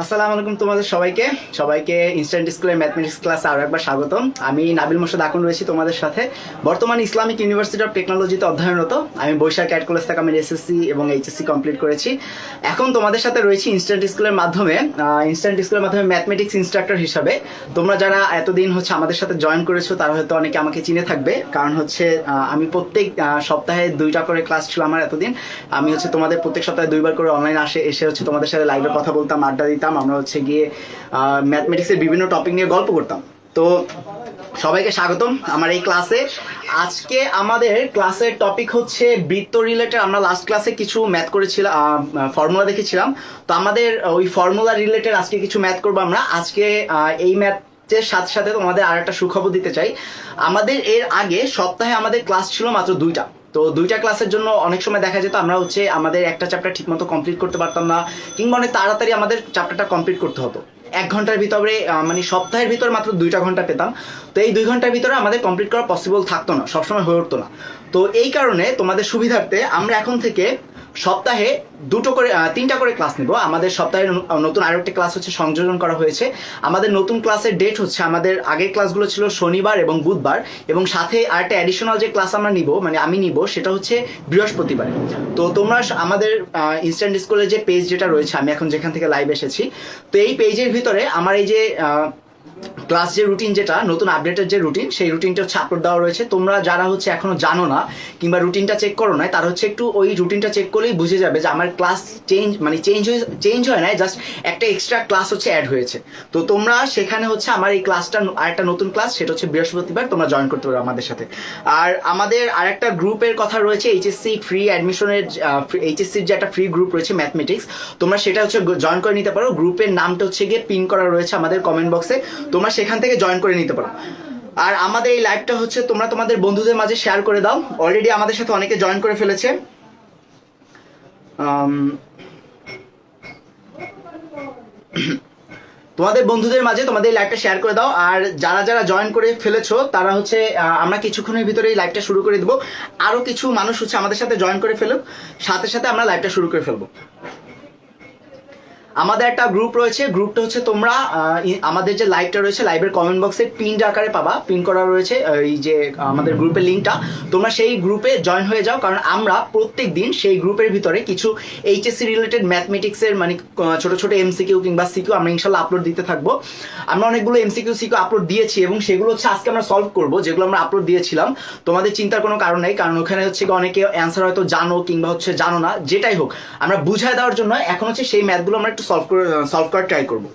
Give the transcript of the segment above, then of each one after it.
আসসালামু আলাইকুম তোমাদের সবাইকে সবাইকে ইনস্ট্যান্ট স্কুলের ম্যাথমেটিক্স ক্লাসে আরও একবার স্বাগতম। আমি নাবিল মোর্শেদ আকন রয়েছি তোমাদের সাথে। বর্তমানে ইসলামিক ইউনিভার্সিটি অফ টেকনোলজিতে অধ্যয়নরত। আমি বৈশাখ ক্যাট কলেজ থেকে আমি এসএসসি এবং এইচএসসি কমপ্লিট করেছি। এখন তোমাদের সাথে রয়েছি ইনস্ট্যান্ট স্কুলের মাধ্যমে ম্যাথমেটিক্স ইনস্ট্রাক্টর হিসাবে। তোমরা যারা এতদিন আমাদের সাথে জয়েন করেছো তারা হয়তো অনেকে আমাকে চিনে থাকবে, কারণ আমি প্রত্যেক সপ্তাহে 2টা করে ক্লাস ছিল আমার এতদিন। আমি তোমাদের প্রত্যেক সপ্তাহে 2বার করে অনলাইন এসে তোমাদের সাথে লাইভে কথা বলতাম, আড্ডা দিতাম। আমরা গিয়ে ম্যাথমেটিক্সের বিভিন্ন টপিক নিয়ে গল্প করতাম। তো সবাইকে স্বাগতম আমার এই ক্লাসে। আজকে আমাদের ক্লাসের টপিক হচ্ছে বৃত্ত রিলেটেড। আমরা লাস্ট ক্লাসে কিছু ম্যাথ করেছিলাম, ফর্মুলা দেখেছিলাম। তো আমাদের ওই ফর্মুলা রিলেটেড আজকে কিছু ম্যাথ করবো আমরা। আজকে এই ম্যাথের সাথে সাথে তোমাদের আর একটা সুখবর দিতে চাই। আমাদের এর আগে সপ্তাহে আমাদের ক্লাস ছিল মাত্র 2টা। তো 2টা ক্লাসের জন্য অনেক সময় দেখা যেত আমরা আমাদের একটা চ্যাপ্টার ঠিক মতো কমপ্লিট করতে পারতাম না, কিংবা অনেক তাড়াতাড়ি আমাদের চ্যাপ্টারটা কমপ্লিট করতে হতো। 1 ঘন্টার ভিতরে মানে সপ্তাহের ভিতরে মাত্র 2টা ঘন্টা পেতাম। তো এই 2 ঘন্টার ভিতরে আমাদের কমপ্লিট করা পসিবল থাকতো না, সবসময় হয়ে উঠতো না। তো এই কারণে তোমাদের সুবিধার্থে আমরা এখন থেকে সপ্তাহে 3টা করে ক্লাস নেব। আমাদের সপ্তাহে নতুন আরো একটা ক্লাস সংযোজন করা হয়েছে। আমাদের নতুন ক্লাসের ডেট আমাদের আগের ক্লাসগুলো ছিল শনিবার এবং বুধবার, এবং সাথে আরেকটা অ্যাডিশনাল যে ক্লাস আমরা নিব, মানে আমি নিব, সেটা বৃহস্পতিবার। তো তোমরা আমাদের ইনস্ট্যান্ট স্কুলের যে পেজ যেটা রয়েছে, আমি এখন যেখান থেকে লাইভ এসেছি, তো এই পেজের ভিতরে আমার এই যে ক্লাস যে রুটিন, যেটা নতুন আপডেটের যে রুটিন, সেই রুটিনটা আপলোড দেওয়া রয়েছে। তোমরা যারা এখনো জানো না কিংবা রুটিনটা চেক করো না, তারা একটু ওই রুটিনটা চেক করলেই বুঝে যাবে যে আমার ক্লাস চেঞ্জ হয় না, জাস্ট একটা এক্সট্রা ক্লাস অ্যাড হয়েছে। তো তোমরা সেখানে আমার এই ক্লাসটা আরেকটা নতুন ক্লাস, সেটা বৃহস্পতিবার, তোমরা জয়েন করতে পারো আমাদের সাথে। আর আমাদের আরেকটা গ্রুপের কথা রয়েছে, এইচএসসি ফ্রি অ্যাডমিশনের, এইচএসসির যে একটা ফ্রি গ্রুপ রয়েছে ম্যাথমেটিক্স, তোমরা সেটা জয়েন করে নিতে পারো। গ্রুপের নামটা গিয়ে পিন করা রয়েছে আমাদের কমেন্ট বক্সে, তোমরা সেখান থেকে জয়েন করে নিতে পারো। আর আমাদের এই লাইভটা তোমরা তোমাদের বন্ধুদের মাঝে শেয়ার করে দাও। অলরেডি আমাদের সাথে অনেকে জয়েন করে ফেলেছে। তোমাদের বন্ধুদের মাঝে তোমাদের এই লাইভটা শেয়ার করে দাও। আর যারা যারা জয়েন করে ফেলেছো তারা আমরা কিছুক্ষণের ভিতরে এই লাইভটা শুরু করে দেবো। আরো কিছু মানুষ আমাদের সাথে জয়েন করে ফেলুক, সাথে সাথে আমরা লাইভটা শুরু করে ফেলবো। আমাদের একটা গ্রুপ রয়েছে, গ্রুপটা তোমরা আমাদের যে লাইভটা রয়েছে, লাইভের কমেন্ট বক্সে পিন আকারে পাবা, পিন করা রয়েছে এই যে আমাদের গ্রুপের লিঙ্কটা। তোমরা সেই গ্রুপে জয়েন হয়ে যাও, কারণ আমরা প্রত্যেক দিন সেই গ্রুপের ভিতরে কিছু এইচএসসি রিলেটেড ম্যাথমেটিক্সের মানে ছোট ছোট এমসিকিউ কিংবা সিকিউ আমরা ইনশাল্লাহ আপলোড দিতে থাকবো। আমরা অনেকগুলো এমসিকিউ সিকিউ আপলোড দিয়েছি, এবং সেগুলো আজকে আমরা সলভ করবো। যেগুলো আমরা আপলোড দিয়েছিলাম, তোমাদের চিন্তার কোনো কারণ নেই, কারণ ওখানে অনেকে অ্যান্সার হয়তো জানো কিংবা জানো না, যেটাই হোক আমরা বুঝায় দেওয়ার জন্য এখন সেই ম্যাথগুলো আমরা একটু সলভ করার ট্রাই করব।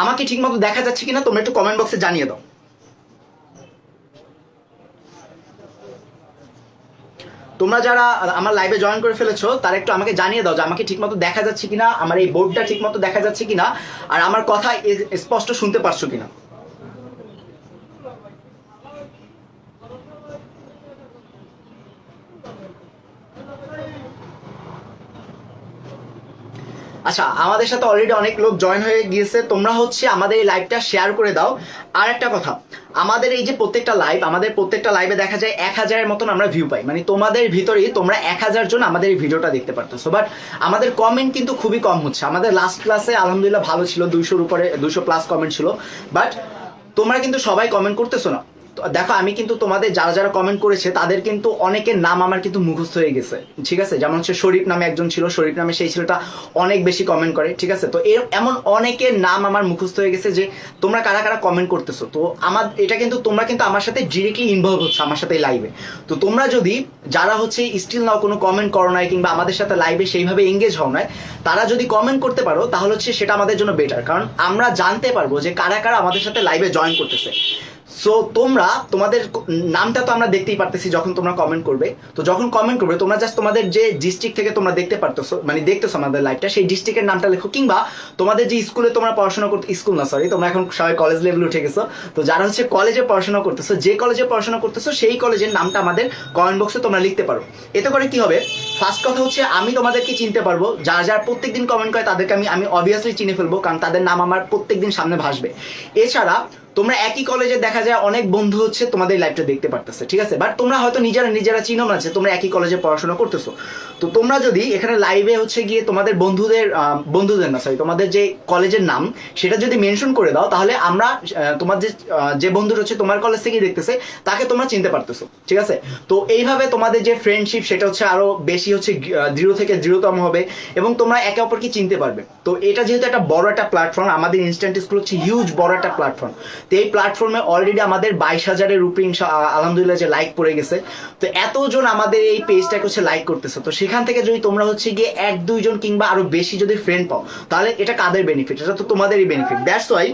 আমাকে ঠিকমতো দেখা যাচ্ছে কিনা তোমরা একটু কমেন্ট বক্সে জানিয়ে দাও। তোমরা যারা আমার লাইভে জয়েন করে ফেলেছো তারা একটু আমাকে জানিয়ে দাও যে আমাকে ঠিকমতো দেখা যাচ্ছে কিনা, আমার এই বোর্ডটা ঠিকমতো দেখা যাচ্ছে কিনা, আর আমার কথা স্পষ্ট শুনতে পারছো কিনা। আচ্ছা, আমাদের সাথে অলরেডি অনেক লোক জয়েন হয়ে গিয়েছে। তোমরা আমাদের এই লাইভটা শেয়ার করে দাও। আর একটা কথা, আমাদের এই যে আমাদের প্রত্যেকটা লাইভে দেখা যায় 1000-এর মতন আমরা ভিউ পাই, মানে তোমাদের ভিতরেই তোমরা 1000 জন আমাদের এই ভিডিওটা দেখতে পারতেছো। বাট আমাদের কমেন্ট কিন্তু খুবই কম হচ্ছে। আমাদের লাস্ট ক্লাসে আলহামদুলিল্লাহ ভালো ছিল, 200-র উপরে 200+ কমেন্ট ছিল, বাট তোমরা কিন্তু সবাই কমেন্ট করতেছো না। দেখো, আমি কিন্তু তোমাদের যারা যারা কমেন্ট করেছে তাদের কিন্তু অনেকের নাম আমার কিন্তু মুখস্থ হয়ে গেছে, ঠিক আছে। যেমন শরীফ নামে একজন ছিল, শরীফ নামে সেই ছেলেটা অনেক বেশি কমেন্ট করে, ঠিক আছে। তো এমন অনেকের নাম আমার মুখস্থ হয়ে গেছে যে তোমরা কারা কারা কমেন্ট করতেছো। তো এটা কিন্তু তোমরা কিন্তু আমার সাথে ডিরেক্টলি ইনভলভ হচ্ছে আমার সাথে লাইভে। তো তোমরা যদি যারা স্টিল নাও কোনো কমেন্ট করো নাই কিংবা আমাদের সাথে লাইভে সেইভাবে এঙ্গেজ হও নাই, তারা যদি কমেন্ট করতে পারো তাহলে সেটা আমাদের জন্য বেটার, কারণ আমরা জানতে পারবো যে কারা কারা আমাদের সাথে লাইভে জয়েন করতেছে। সো তোমরা তোমাদের নামটা তো আমরা দেখতেই পারতেছি যখন তোমরা কমেন্ট করবে। তো যখন কমেন্ট করবে তোমরা জাস্ট তোমাদের যে ডিস্ট্রিক্ট থেকে তোমরা দেখতে পারতেছো, মানে দেখতেছো আমাদের লাইভটা, সেই ডিস্ট্রিক্টের নামটা লেখো, কিংবা তোমাদের যে স্কুলে তোমরা পড়াশোনা করতে, স্কুল না সরি, তোমরা এখন সবাই কলেজ লেভেলে উঠে গেছো, তো যারা কলেজে পড়াশোনা করতেছো, যে কলেজে পড়াশোনা করতেছো সেই কলেজের নামটা আমাদের কমেন্ট বক্সে তোমরা লিখতে পারো। এতে করে কি হবে, ফার্স্ট কথা আমি তোমাদেরকে চিনতে পারবো। যারা যারা প্রত্যেকদিন কমেন্ট করে তাদেরকে আমি অবভিয়াসলি চিনে ফেলবো, কারণ তাদের নাম আমার প্রত্যেকদিন সামনে ভাসবে। এছাড়া তোমরা একই কলেজে দেখা যায় অনেক বন্ধু হচ্ছে তোমাদের লাইভটা দেখতে পারতেছে, ঠিক আছে, বাট তোমরা হয়তো নিজেরা চিনো না যে তোমরা একই কলেজে পড়াশোনা করতেছো। তো তোমরা যদি এখানে লাইভে হচ্ছে গিয়ে তোমাদের বন্ধুদের না সরি তোমাদের যে কলেজের নাম সেটা যদি মেনশন করে দাও, তাহলে আমরা তোমার যে বন্ধুটা হচ্ছে তোমার কলেজ থেকেই দেখতেছে তাকে তোমরা চিনতে পারতেছো, ঠিক আছে। তো এইভাবে তোমাদের যে ফ্রেন্ডশিপ সেটা হচ্ছে আরো বেশি হচ্ছে দৃঢ় থেকে দৃঢ়তম হবে এবং তোমরা একে অপরকে চিনতে পারবে। তো এটা যেহেতু একটা বড় একটা প্ল্যাটফর্ম, আমাদের ইনস্ট্যান্ট স্কুল হচ্ছে হিউজ বড় একটা প্ল্যাটফর্ম। তো এই প্ল্যাটফর্মে অলরেডি আমাদের 22,000-এর উপরে আলহামদুলিল্লাহ যে লাইক পড়ে গেছে। তো এতজন আমাদের এই পেজটাকে হচ্ছে লাইক করতেছে, তো সেখান থেকে যদি তোমরা হচ্ছে গিয়ে 1-2 জন কিংবা আরো বেশি যদি ফ্রেন্ড পাও, তাহলে এটা কাদের বেনিফিট? এটা তো তোমাদেরই বেনিফিট। দ্যাটস ওয়াই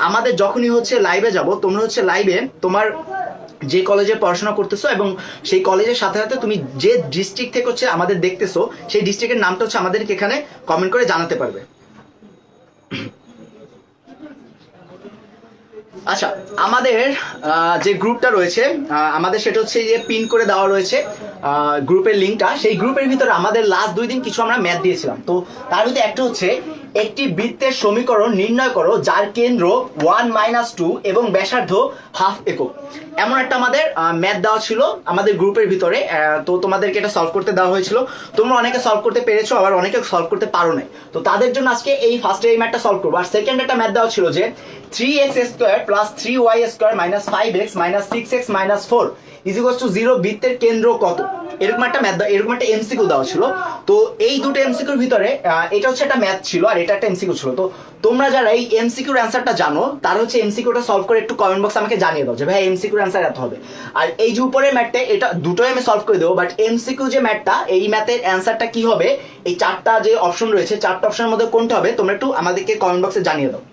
আমাদের যখনই হচ্ছে লাইভে যাব, তোমরা হচ্ছে লাইভে তোমার যে কলেজে পড়াশোনা করতেছো এবং সেই কলেজের সাথে সাথে তুমি যে ডিস্ট্রিক্ট থেকে হচ্ছে আমাদের দেখতেছো সেই ডিস্ট্রিক্টের নামটা হচ্ছে আমাদেরকে এখানে কমেন্ট করে জানাতে পারবে। আচ্ছা, আমাদের যে গ্রুপটা রয়েছে আমাদের সেটা হচ্ছে যে পিন করে দেওয়া রয়েছে গ্রুপের লিঙ্কটা। সেই গ্রুপের ভিতরে আমাদের লাস্ট 2 দিন কিছু আমরা ম্যাথ দিয়েছিলাম। তো তার ভিতরে একটা হচ্ছে একটি বৃত্তের সমীকরণ নির্ণয় করো যার কেন্দ্র 1-2 এবং ব্যাসার্ধ হাফ একক। এমন একটা আমাদের ম্যাথ দেওয়া ছিল আমাদের গ্রুপের ভিতরে। তো তোমাদেরকে এটা সলভ করতে দেওয়া হয়েছিল। তোমরা অনেকে সলভ করতে পেরেছো, আবার অনেকে সলভ করতে পারো নাই। তো তাদের জন্য আজকে এই ফার্স্টে এই ম্যাথটা সলভ করবো। আর সেকেন্ড একটা ম্যাথ দেওয়া ছিল যে 3x² + 3y² - 5x - 6x - 4 = 0 বৃত্তের কেন্দ্র কত? এরকম একটা ম্যাথ, এরকম একটা এমসিকিউ দেওয়া ছিল। তো এই দুটো এমসিকিউর ভিতরে এটা হচ্ছে একটা ম্যাথ ছিল আর এটা একটা এমসিকিউ ছিল। তো তোমরা যারা এই এমসিকিউর অ্যান্সারটা জানো তারা হচ্ছে এমসিকিউটা সলভ করে একটু কমেন্ট বক্সে আমাকে জানিয়ে দাও যে ভাই এমসিকিউর অ্যান্সার এত হবে। আর এই যে উপরের ম্যাথটা এটা দুটোই আমি সলভ করে দেবো, বাট এমসিকিউ যে ম্যাথটা এই ম্যাথের অ্যান্সারটা কি হবে, এই 4টা যে অপশন রয়েছে 4টা অপশনের মধ্যে কোনটা হবে তোমরা একটু আমাদেরকে কমেন্ট বক্সে জানিয়ে দাও।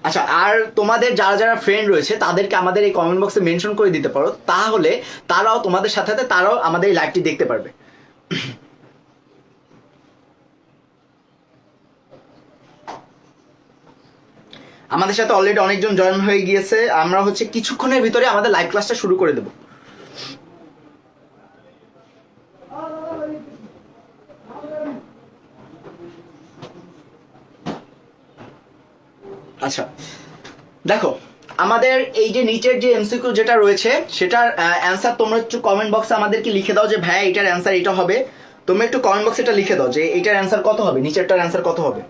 আচ্ছা, আর তোমাদের যারা যারা ফ্রেন্ড রয়েছে তাদেরকে আমাদের এই কমেন্ট বক্সে মেনশন করে দিতে পারো, তাহলে তারাও তোমাদের সাথে সাথে তারাও আমাদের এই লাইভটি দেখতে পারবে। আমাদের সাথে অলরেডি অনেকজন জয়েন হয়ে গিয়েছে। আমরা হচ্ছে কিছুক্ষণের ভিতরে আমাদের লাইভ ক্লাসটা শুরু করে দেবো। আচ্ছা দেখো, আমাদের এই যে নিচের যে এমসিকিউ যেটা রয়েছে সেটার অ্যান্সার তোমরা একটু কমেন্ট বক্সে আমাদেরকে লিখে দাও যে ভাই এটার অ্যান্সার এটা হবে। তোমরা একটু কমেন্ট বক্সে এটা লিখে দাও যে এটার অ্যান্সার কত হবে, নিচেরটার অ্যান্সার কত হবে।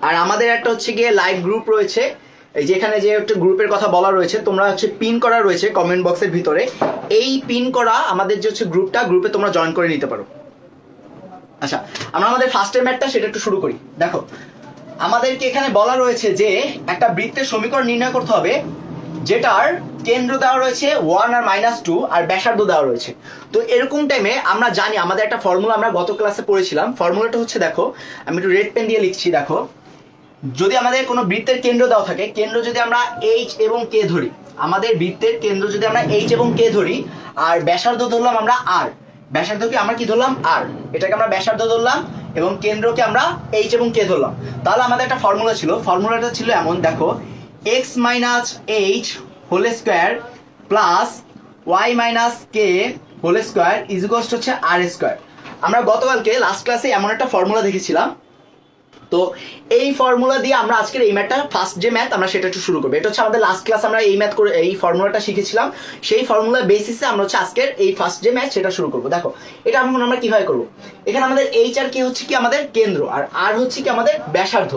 আর আমাদের একটা হচ্ছে গিয়ে লাইভ গ্রুপ রয়েছে, এই যে এখানে যে একটা গ্রুপের কথা বলা রয়েছে তোমরা হচ্ছে পিন করা রয়েছে কমেন্ট বক্সের ভিতরে। এই পিন করা আমাদের যে হচ্ছে গ্রুপে তোমরা জয়েন করে নিতে পারো। আচ্ছা, আমরা আমাদের ফার্স্টের ম্যাথটা সেটা একটু শুরু করি। দেখো, আমাদেরকে এখানে বলা রয়েছে যে একটা বৃত্তের সমীকরণ নির্ণয় করতে হবে যেটার কেন্দ্র দেওয়া রয়েছে 1 আর -2 আর ব্যাসার্ধ দেওয়া রয়েছে। তো এরকম টাইমে আমরা জানি আমাদের একটা ফর্মুলা আমরা গত ক্লাসে পড়েছিলাম। ফর্মুলাটা হচ্ছে, দেখো আমি একটু রেড পেন দিয়ে লিখছি। দেখো, যদি আমাদের কোনো বৃত্তের কেন্দ্র দেওয়া থাকে, কেন্দ্র যদি আমরা এইচ এবং কে ধরি, আমাদের বৃত্তের কেন্দ্র যদি আমরা এইচ এবং কে ধরি আর ব্যাসার্ধ ধরলাম আমরা আর, ব্যাসার্ধকে আমরা কি ধরলাম আর, এটাকে আমরা ব্যাসার্ধ ধরলাম এবং কেন্দ্রকে আমরা এইচ এবং কে ধরলাম, তাহলে আমাদের একটা ফর্মুলা ছিল। ফর্মুলাটা ছিল এমন, দেখো x - h whole square plus y - k whole square is হচ্ছে আর স্কোয়ার। আমরা গতকালকে লাস্ট ক্লাসে এমন একটা ফর্মুলা দেখেছিলাম। তো এই ফর্মুলা দিয়ে আমরা আজকের এই ম্যাথটা ফার্স্ট যে ম্যাথ আমরা সেটা একটু শুরু করবো। এটা হচ্ছে আমাদের লাস্ট ক্লাস আমরা এই ম্যাথ করে এই ফর্মুলাটা শিখেছিলাম, সেই ফর্মুলার বেসিসে আমরা হচ্ছে আজকের এই ফার্স্ট যে ম্যাথ সেটা শুরু করবো। দেখো এটা এখন আমরা কিভাবে করবো, এখানে আমাদের এইচ আর কে হচ্ছে কি আমাদের কেন্দ্র আর আর হচ্ছে কি আমাদের ব্যাসার্ধ।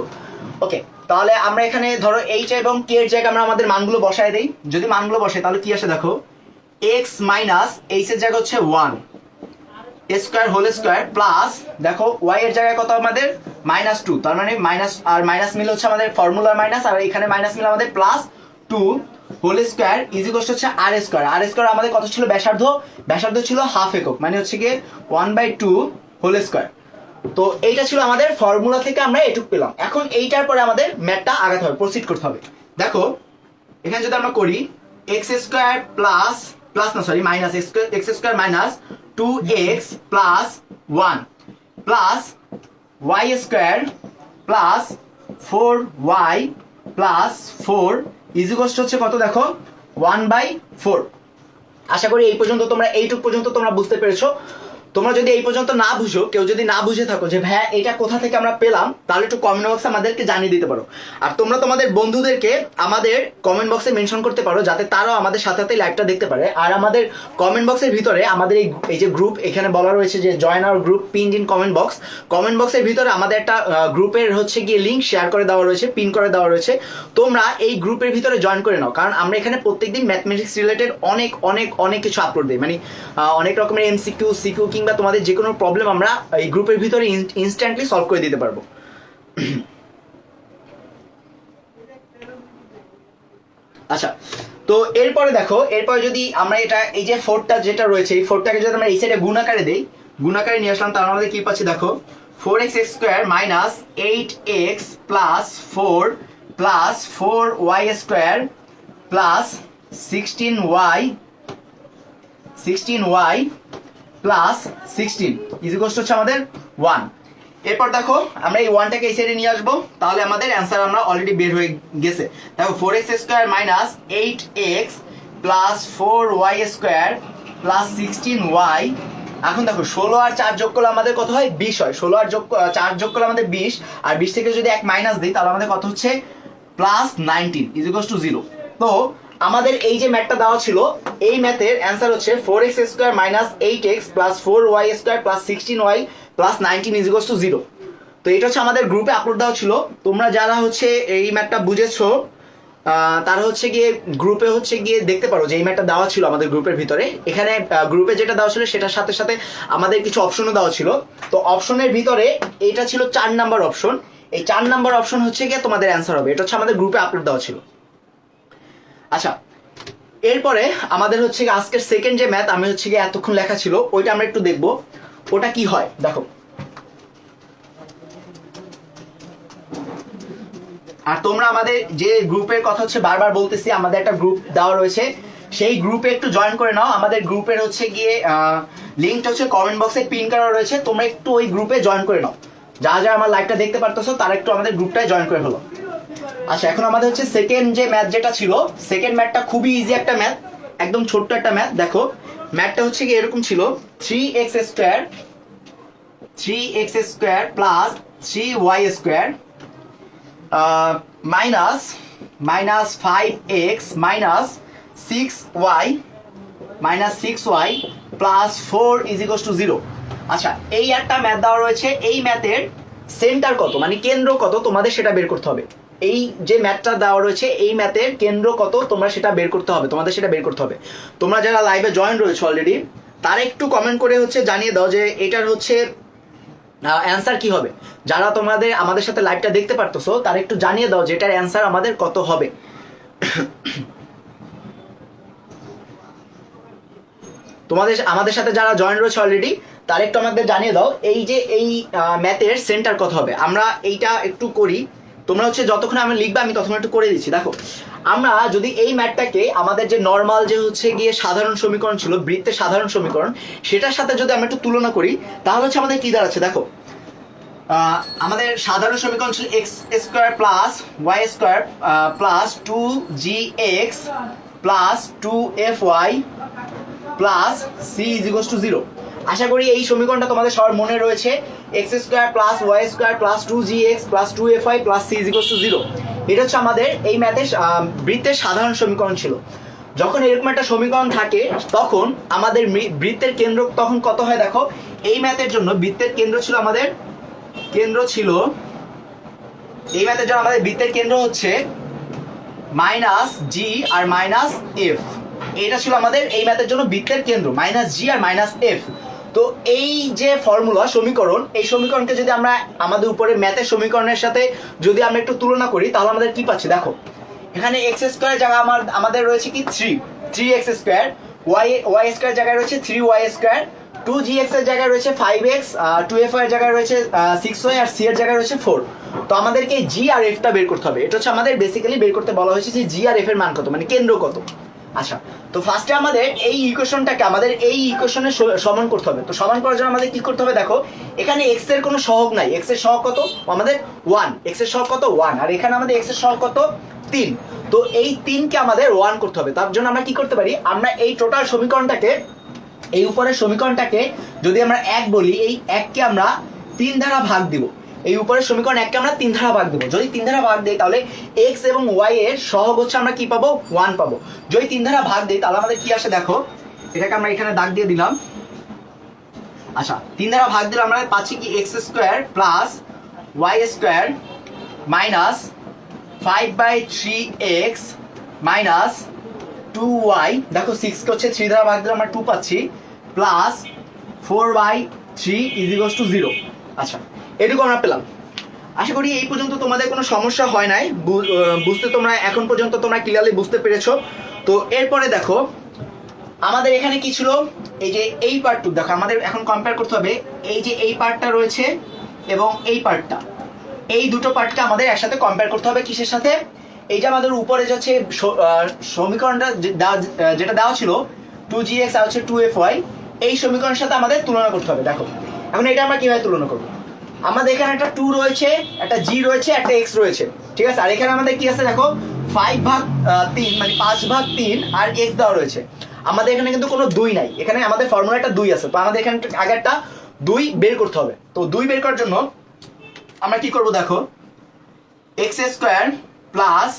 ওকে, তাহলে আমরা এখানে ধরো এইচ এবং কে এর জায়গায় আমরা আমাদের মানগুলো বসায় দেই। যদি মানগুলো বসাই তাহলে কি আসে, দেখো x - এইচ এর জায়গা হচ্ছে 1 স্কোয়ার হোল স্কোয়ার প্লাস, দেখো y এর জায়গায় কত আমাদের -2, তার মানে মাইনাস আর মাইনাস মিলে হচ্ছে আমাদের ফর্মুলার মাইনাস, আর এখানে মাইনাস মিলে আমাদের +2 হোল স্কোয়ার ইজ ইকুয়াল হচ্ছে আর স্কোয়ার। আর স্কোয়ার আমাদের কত ছিল, ব্যাসার্ধ ছিল হাফ একক, মানে হচ্ছে গিয়ে 1/2 হোল স্কোয়ার। তো এইটা ছিল আমাদের ফর্মুলা থেকে আমরা এটুক পেলাম। এখন এইটার পরে আমাদের ম্যাথটা আগাতে হবে, প্রসিড করতে হবে। দেখো এখানে যদি আমরা করি x² প্লাস না sorry minus x² 2x plus 1 plus y square plus 4y plus 4 ইজিকস্ট হচ্ছে কত দেখো 1/4। আশা করি এই পর্যন্ত তোমরা এইটুক পর্যন্ত তোমরা বুঝতে পেরেছো। তোমরা যদি এই পর্যন্ত না বুঝো, কেউ যদি না বুঝে থাকো যে ভাইয়া এটা কোথা থেকে আমরা পেলাম, তাহলে একটু কমেন্ট বক্সে আমাদেরকে জানিয়ে দিতে পারো। আর তোমরা তোমাদের বন্ধুদেরকে আমাদের কমেন্ট বক্সে মেনশন করতে পারো, যাতে তারাও আমাদের সাথে সাথে লাইভটা দেখতে পারে। আর আমাদের কমেন্ট বক্সের ভিতরে আমাদের এই যে গ্রুপ এখানে বলা রয়েছে যে join our group pinned in comment box, comment বক্সের ভিতরে আমাদের একটা গ্রুপের হচ্ছে গিয়ে লিঙ্ক শেয়ার করে দেওয়া রয়েছে, পিন করে দেওয়া রয়েছে। তোমরা এই গ্রুপের ভিতরে জয়েন করে নাও, কারণ আমরা এখানে প্রত্যেকদিন ম্যাথমেটিক্স রিলেটেড অনেক অনেক অনেক কিছু আপলোড দিই, মানে অনেক রকমের এমসিকিউ, সিকিউ কিংবা তোমাদের যে কোনো প্রবলেম আমরা এই গ্রুপের ভিতরে ইনস্ট্যান্টলি সলভ করে দিতে পারবো। আচ্ছা, তো এরপরে দেখো, এরপরে যদি আমরা এটা এই যে 4টা যেটা রয়েছে, এই 4টাকে যদি আমরা এই সাইডে গুণাকারে দেই, গুণাকারে নিয়ে আসলাম, তার আমাদের কি পাচ্ছি দেখো 4x square minus 8x plus 4 plus 4y square plus 16y plus 16 ইজিকোস্ট হচ্ছে আমাদের 1। এরপর দেখো আমরা এই 1টাকে এই সাইডে নিয়ে আসবো, তাহলে আমাদের অ্যান্সার আমরা অলরেডি বের হয়ে গেছে। দেখো 4x square minus 8x plus 4y square plus 16y। এখন দেখো 16 আর 4 যোগ করলে আমাদের কত হয় 20 হয়। 16 আর 4 যোগ করলে আমাদের 20, আর 20 থেকে যদি 1 মাইনাস দিই তাহলে আমাদের কত হচ্ছে প্লাস 19 ইজিকোস টু 0। তো আমাদের এই যে ম্যাথটা দেওয়া ছিল, এই ম্যাথের অ্যান্সার হচ্ছে 4x square minus 8x plus 4y square plus 16y plus 19 ইজিকোস two 0। তো এটা হচ্ছে আমাদের গ্রুপে আপলোড দেওয়া ছিল। তোমরা যারা হচ্ছে এই ম্যাথটা বুঝেছো, তারা হচ্ছে গিয়ে গ্রুপে হচ্ছে গিয়ে দেখতে পারো যে এই ম্যাথটা দেওয়া ছিল আমাদের গ্রুপের ভিতরে। এখানে গ্রুপে যেটা দেওয়া ছিল সেটার সাথে সাথে আমাদের কিছু অপশনও দেওয়া ছিল। তো অপশনের ভিতরে এটা ছিল 4 নাম্বার অপশন। এই 4 নাম্বার অপশন হচ্ছে গিয়ে তোমাদের অ্যান্সার হবে। এটা হচ্ছে আমাদের গ্রুপে আপলোড দেওয়া ছিল। আচ্ছা, এরপরে আমাদের হচ্ছে আজকের সেকেন্ড যে ম্যাথ আমি হচ্ছে গিয়ে এতক্ষণ লেখা ছিল, ওইটা আমরা একটু দেখবো ওটা কি হয়। দেখো, আর তোমরা আমাদের যে গ্রুপের কথা হচ্ছে বারবার বলতেছি, আমাদের একটা গ্রুপ দেওয়া রয়েছে, সেই গ্রুপে একটু জয়েন করে নাও। আমাদের গ্রুপের হচ্ছে গিয়ে লিঙ্কটা হচ্ছে কমেন্ট বক্সে পিন করা রয়েছে, তোমরা একটু ওই গ্রুপে জয়েন করে নাও। যারা যারা আমার লাইভটা দেখতে পারতেছো তারা একটু আমাদের গ্রুপটায় জয়েন করে হলো। আচ্ছা, এখন আমাদের হচ্ছে সেকেন্ড যে ম্যাথ যেটা ছিল, সেকেন্ড ম্যাথটা খুবই ইজি একটা ম্যাথ, একদম ছোট্ট একটা ম্যাথ। দেখো ম্যাথটা হচ্ছে কি এরকম ছিল, 3x square plus 3y square minus 5x minus 6y plus 4 ইজিকোস two 0। আচ্ছা, এই একটা ম্যাথ দেওয়া রয়েছে, এই ম্যাথের সেন্টার কত, মানে কেন্দ্র কত, তোমাদের সেটা বের করতে হবে। এই যে ম্যাথটা দেওয়া রয়েছে, এই ম্যাথের কেন্দ্র কত তোমরা সেটা বের করতে হবে, তোমাদের সেটা বের করতে হবে। তোমরা যারা লাইভে জয়েন রয়েছে অলরেডি, তারা একটু কমেন্ট করে হচ্ছে জানিয়ে দাও যে এটার হচ্ছে অ্যান্সার কি হবে। যারা তোমাদের আমাদের সাথে লাইভটা দেখতে পারতেছো তারা একটু জানিয়ে দাও যে এটার অ্যান্সার আমাদের কত হবে। তোমাদের আমাদের সাথে যারা জয়েন রয়েছে অলরেডি, তারা একটু আমাদের জানিয়ে দাও এই যে এই ম্যাথের সেন্টার কত হবে। আমরা এইটা একটু করি, তোমরা হচ্ছে যতক্ষণ আমি লিখবে আমি ততক্ষণ একটু করে দিচ্ছি। দেখো, আমরা যদি এই ম্যাথটাকে আমাদের যে নর্মাল যে হচ্ছে গিয়ে সাধারণ সমীকরণ ছিল, বৃত্তের সাধারণ সমীকরণ, সেটার সাথে যদি আমরা একটু তুলনা করি, তাহলে হচ্ছে আমাদের কি দাঁড়াচ্ছে। দেখো, আমাদের সাধারণ সমীকরণ ছিল x square plus y square plus 2gx plus 2fy plus c ইজিকোয়াস টু 0। আশা করি এই সমীকরণটা তোমাদের সবার মনে রয়েছে, x square plus y square plus 2gx plus 2fy plus c ইজিকোয়াস টু 0। এটা হচ্ছে আমাদের এই ম্যাথের বৃত্তের সাধারণ সমীকরণ ছিল। যখন এরকম একটা সমীকরণ থাকে তখন আমাদের বৃত্তের কেন্দ্র তখন কত হয়। দেখো, এই ম্যাথের জন্য বৃত্তের কেন্দ্র ছিল আমাদের এই ম্যাথের জন্য আমাদের বৃত্তের কেন্দ্র হচ্ছে মাইনাস জি আর মাইনাস এফ। এটা ছিল আমাদের এই ম্যাথের জন্য বৃত্তের কেন্দ্র, মাইনাস জি আর মাইনাস এফ। তো এই যে ফর্মুলা সমীকরণ, এই সমীকরণকে যদি আমরা আমাদের উপরে ম্যাথের সমীকরণের সাথে যদি আমরা একটু তুলনা করি, তাহলে আমাদের কি পাচ্ছি। দেখো, এখানে এক্স স্কোয়ার জায়গা আমাদের রয়েছে কি 3x স্কোয়ার, ওয়াই স্কোয়ার জায়গায় রয়েছে 3y স্কোয়ার, 2gx এর জায়গায় রয়েছে 5x, 2fy এর জায়গায় রয়েছে 6y, আর c এর জায়গায় রয়েছে 4। তো আমাদেরকে জি আর এফটা বের করতে হবে। এটা হচ্ছে আমাদের বেসিক্যালি বের করতে বলা হয়েছে যে জি আর এফ এর মান কত, মানে কেন্দ্র কত। আচ্ছা, তো ফার্স্টে আমাদের এই ইকুয়েশনটাকে আমাদের এই ইকুয়েশনের সমান করতে হবে। তো সমান করার জন্য আমাদের কি করতে হবে, দেখো এখানে এক্স এর কোনো সহগ নাই। এক্স এর সহগ কত আমাদের 1, এক্স এর সহগ কত 1, আর এখানে আমাদের এক্স এর সহগ কত 3। তো এই 3কে আমাদের 1 করতে হবে। তার জন্য আমরা কি করতে পারি, আমরা এই টোটাল সমীকরণটাকে, এই উপরের সমীকরণটাকে যদি আমরা 1 বলি, এই 1কে আমরা 3 দ্বারা ভাগ দিব। এই উপরের সমীকরণ 1কে আমরা 3 দ্বারা ভাগ দেব। যদি 3 দ্বারা ভাগ দেই তাহলে x এবং y এর সহগ হচ্ছে আমরা কি পাবো, 1 পাবো। যদি 3 দ্বারা ভাগ দেই তাহলে আমাদের কি আসে, দেখো এটাকে আমরা এখানে দাগ দিয়ে দিলাম। আচ্ছা, 3 দ্বারা ভাগ দিলে আমরা পাচ্ছি কি x square plus y square minus 5/3x minus 2y, দেখো 6 কে হচ্ছে 3 দ্বারা ভাগ দিলে আমরা 2 পাচ্ছি, প্লাস 4/3 ইজ 0। আচ্ছা, এটুকু আমরা পেলাম। আশা করি এই পর্যন্ত তোমাদের কোনো সমস্যা হয় নাই, বুঝতে তোমরা এখন পর্যন্ত তোমরা ক্লিয়ারলি বুঝতে পেরেছো। তো এরপরে দেখো আমাদের এখানে কি ছিল, এই যে এই পার্টটু দেখো আমাদের এখন কম্পেয়ার করতে হবে। এই যে এই পার্টটা রয়েছে এবং এই পার্টটা, এই দুটো পার্টকে আমাদের একসাথে কম্পেয়ার করতে হবে। কিসের সাথে, এই যে আমাদের উপরে যাচ্ছে সমীকরণটা যেটা দেওয়া ছিল 2gx আর হচ্ছে 2fy, এই সমীকরণের সাথে আমাদের তুলনা করতে হবে। দেখো এখন এটা আমরা কিভাবে তুলনা করবো, আমাদের এখানে একটা 2 রয়েছে, একটা g রয়েছে, একটা x রয়েছে, ঠিক আছে। আর এখানে আমাদের কি আছে, দেখো 5/3 মানে 5/3 আর x দেওয়া রয়েছে। আমাদের এখানে কিন্তু কোনো 2 নাই, এখানে আমাদের ফর্মুলাটা 2 আছে। তো আমাদের এখানে আগে একটা 2 বের করতে হবে। তো 2 বের করার জন্য আমরা কি করব, দেখো x square plus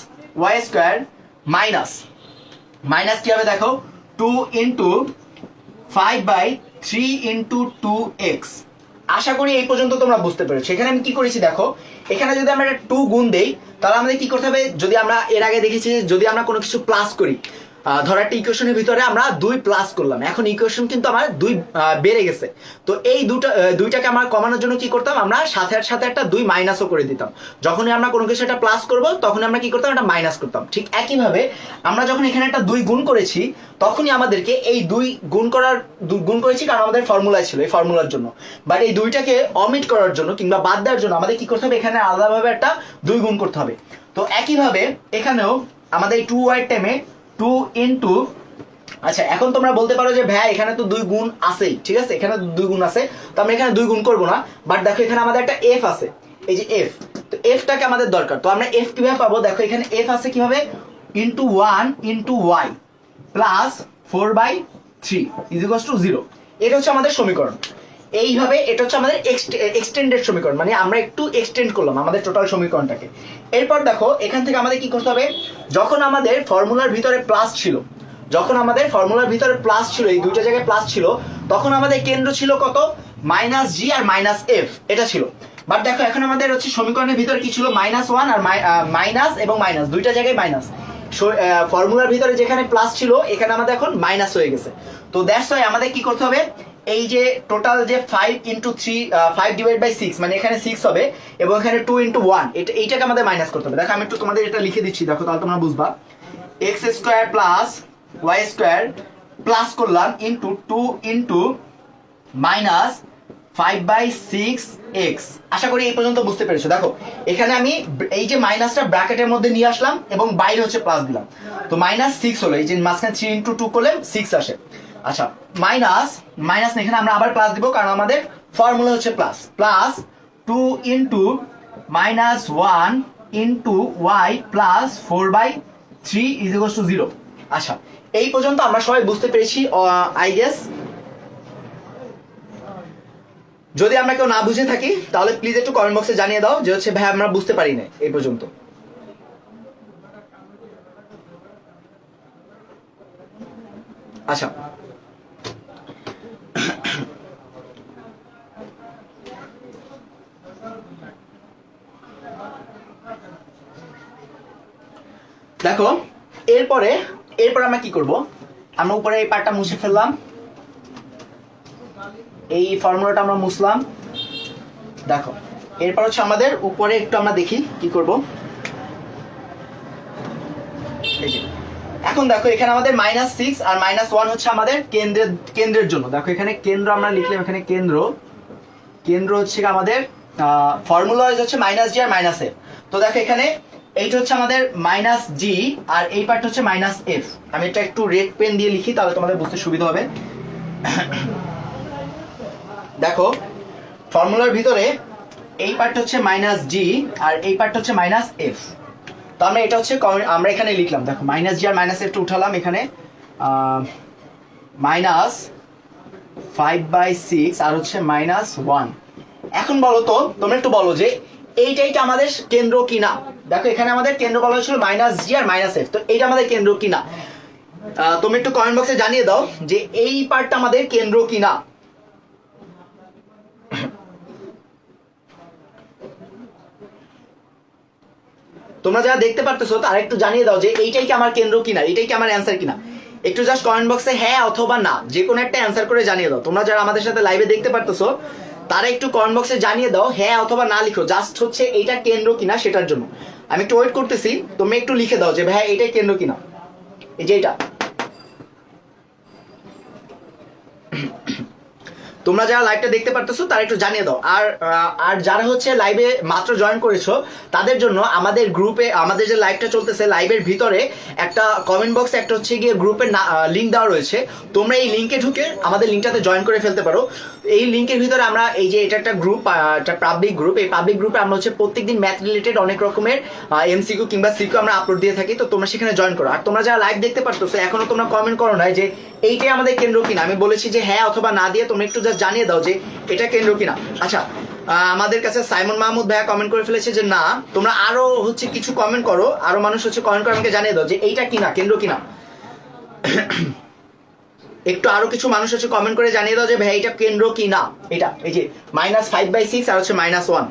y square minus minus কি হবে, দেখো 2 ইন্টু 5/3 ইন্টু 2x। আশা করি এই পর্যন্ত তোমরা বুঝতে পেরেছো। এখানে আমি কি করেছি, দেখো এখানে যদি আমরা 2 গুণ দেই তাহলে আমাদের কি করতে হবে, যদি আমরা এর আগে দেখেছি যদি আমরা কোনো কিছু প্লাস করি, ধরো একটা ইকুয়েশনের ভিতরে আমরা 2 প্লাস করলাম, এখন ইকুয়েশন কিন্তু আমার 2 বেড়ে গেছে। তো এই দুইটাকে আমরা কমানোর জন্য কি করতাম, আমরা সাথে সাথে একটা 2 মাইনাসও করে দিতাম। যখনই আমরা কোনো কিছু একটা প্লাস করব তখনই আমরা কি করতাম, একটা মাইনাস করতাম। ঠিক একইভাবে আমরা যখন এখানে একটা 2 গুণ করেছি তখনই আমাদেরকে এই 2 গুণ করেছি কারণ আমাদের ফর্মুলায় ছিল, এই ফর্মুলার জন্য। বাট এই দুইটাকে অমিট করার জন্য কিংবা বাদ দেওয়ার জন্য আমাদের কি করতে হবে, এখানে আলাদাভাবে একটা 2 গুণ করতে হবে। তো একইভাবে এখানেও আমাদের এই 2y টাইমে 2 ইন্টু, আচ্ছা এখন তোমরা বলতে পারো যে ভাই এখানে তো 2 গুণ আছেই, ঠিক আছে, এখানে 2 গুণ আছে, তো আমরা এখানে 2 গুণ করবো না। বাট দেখো এখানে আমাদের একটা f আছে, এই যে f, তো fটাকে আমাদের দরকার। তো আমরা f কিভাবে পাবো, দেখো এখানে f আছে কিভাবে, into 1 into y plus 4/3 is equals to 0। এটা হচ্ছে আমাদের সমীকরণ। এইভাবে এটা হচ্ছে আমাদের এক্সটেন্ডেড সমীকরণ, মানে আমরা একটু এক্সটেন্ড করলাম আমাদের টোটাল সমীকরণটাকে। এরপর দেখো এখান থেকে আমাদের কি করতে হবে, যখন আমাদের ফর্মুলার ভিতরে প্লাস ছিল, এই দুইটা জায়গায় প্লাস ছিল, তখন আমাদের কেন্দ্র ছিল কত, -g আর -f, এটা ছিল। বাট দেখো এখন আমাদের হচ্ছে সমীকরণের ভিতরে কি ছিল, -1 আর মাইনাস এবং মাইনাস, দুইটা জায়গায় মাইনাস। ফর্মুলার ভিতরে যেখানে প্লাস ছিল এখানে আমাদের এখন মাইনাস হয়ে গেছে। তো দ্যাটস ওয়াই আমাদের কি করতে হবে, এই যে টোটাল যে 5 ইন্টু 3 5/6 মানে এখানে 6 হবে এবং এখানে 2 ইন্টু 1, এইটাকে আমাদের মাইনাস করতে হবে। দেখো আমি একটু তোমাদের এটা লিখে দিচ্ছি, দেখো তাহলে তোমরা বুঝবা। x square plus y square plus করলাম ইন্টু 2 ইন্টু মাইনাস 5/6x। আশা করি এই পর্যন্ত বুঝতে পেরেছো। দেখো এখানে আমি এই যে মাইনাসটা ব্র্যাকেটের মধ্যে নিয়ে আসলাম এবং বাইরে হচ্ছে প্লাস দিলাম, তো -6 হলো, এই যে মাঝখানে 3 ইন্টু 2 করলে 6 আসে। আচ্ছা মাইনাস এখানে আমরা আবার প্লাস দিব কারণ আমাদের ফর্মুলা হচ্ছে plus 2 into -1 into y plus 4/3 is equals to 0। আচ্ছা এই পর্যন্ত আমরা সবাই বুঝতে পেরেছি আই গেস। যদি আমরা কেউ না বুঝে থাকি তাহলে প্লিজ একটু কমেন্ট বক্সে জানিয়ে দাও যে হচ্ছে ভাই আমরা বুঝতে পারি না এই পর্যন্ত। আচ্ছা দেখো এরপরে আমরা কি করব, আমরা উপরে এই পার্টটা মুছে ফেললাম, এই ফর্মুলাটা আমরা মুছলাম। দেখো এরপর হচ্ছে আমাদের উপরে একটু আমরা দেখি কি করব। এই যে এখন দেখো এখানে আমাদের -6 আর -1 হচ্ছে আমাদের কেন্দ্রের জন্য। দেখো এখানে কেন্দ্র আমরা লিখলাম, এখানে কেন্দ্র হচ্ছে আমাদের ফর্মুলা হচ্ছে -g আর -f। তো দেখো এখানে এইটা হচ্ছে আমাদের মাইনাস জি, আর এই পার্ট হচ্ছে মাইনাস এফ। আমি এটা একটু রেড পেন দিয়ে লিখি, তাহলে তোমাদের বুঝতে সুবিধা হবে। দেখো ফর্মুলার ভিতরে এই পার্ট হচ্ছে মাইনাস জি আর এই পার্ট হচ্ছে মাইনাস এফ। তো আমরা এটা হচ্ছে আমরা এখানে লিখলাম, দেখো মাইনাস জি আর মাইনাস এফটা উঠালাম এখানে, মাইনাস 5/6 আর হচ্ছে -1। এখন বলো তো, তোমরা একটু বলো যে এইটাই কি আমাদের কেন্দ্র কিনা। দেখো এখানে আমাদের কেন্দ্র বলা হয়েছিল মাইনাস জি আর মাইনাস এফ, তো এইটা আমাদের কেন্দ্র কিনা। তুমি একটু কমেন্ট বক্সে জানিয়ে দাও যে এই পার্টটা আমাদের কেন্দ্র কিনা। তোমরা যারা দেখতে পারতেছো তারা একটু জানিয়ে দাও যে এইটাই কি আমার কেন্দ্র কিনা, এইটাই কি আমার অ্যান্সার কিনা। একটু জাস্ট কমেন্ট বক্সে হ্যাঁ অথবা না যে কোনো একটা অ্যান্সার করে জানিয়ে দাও। তোমরা যারা আমাদের সাথে লাইভে দেখতে পারতেছো তারা একটু কমেন্ট বক্সে জানিয়ে দাও হ্যাঁ অথবা না লিখো, জাস্ট হচ্ছে এইটা কেন্দ্র কিনা সেটার জন্য। আমি একটু ওয়েট করতেছি, তুমি একটু লিখে দাও যে ভাই এইটাই কেন্দ্র কিনা, এই যে এটা। তোমরা যারা লাইভটা দেখতে পারতেছো তারা একটু জানিয়ে দাও। আর যারা হচ্ছে লাইভে মাত্র জয়েন করেছো তাদের জন্য আমাদের গ্রুপে, আমাদের যে লাইভটা চলতেছে লাইভের ভিতরে একটা কমেন্ট বক্স, একটা হচ্ছে গিয়ে গ্রুপের লিঙ্ক দেওয়া রয়েছে। তোমরা এই লিঙ্কে ঢুকে আমাদের লিঙ্কটাতে জয়েন করে ফেলতে পারো। এই লিঙ্কের ভিতরে আমরা এই যে এটা একটা গ্রুপ, একটা পাবলিক গ্রুপ, এই পাবলিক গ্রুপে আমরা হচ্ছে প্রত্যেকদিন ম্যাথ রিলেটেড অনেক রকমের এমসিকিউ কিংবা সিকিউ আমরা আপলোড দিয়ে থাকি। তো তোমরা সেখানে জয়েন করো। আর তোমরা যারা লাইভ দেখতে পারতেছো এখনো তোমরা কমেন্ট করো না যে এইটাই আমাদের কেন্দ্র কিনা। আমি বলেছি যে হ্যাঁ অথবা না দিয়ে তোমরা একটু জাস্ট জানিয়ে দাও যে এটা কেন্দ্র কিনা। আচ্ছা, আমাদের কাছে সাইমন মাহমুদ ভাইয়া কমেন্ট করে ফেলেছে যে না। তোমরা আরো হচ্ছে কিছু কমেন্ট করো, আরো মানুষ হচ্ছে কমেন্ট করে আমাকে জানিয়ে দাও যে এইটা কিনা, কেন্দ্র কিনা। একটু আরো কিছু মানুষ হচ্ছে কমেন্ট করে জানিয়ে দাও যে ভাই এটা কেন্দ্র কিনা। এটা এই যে -5/6 আর হচ্ছে -1।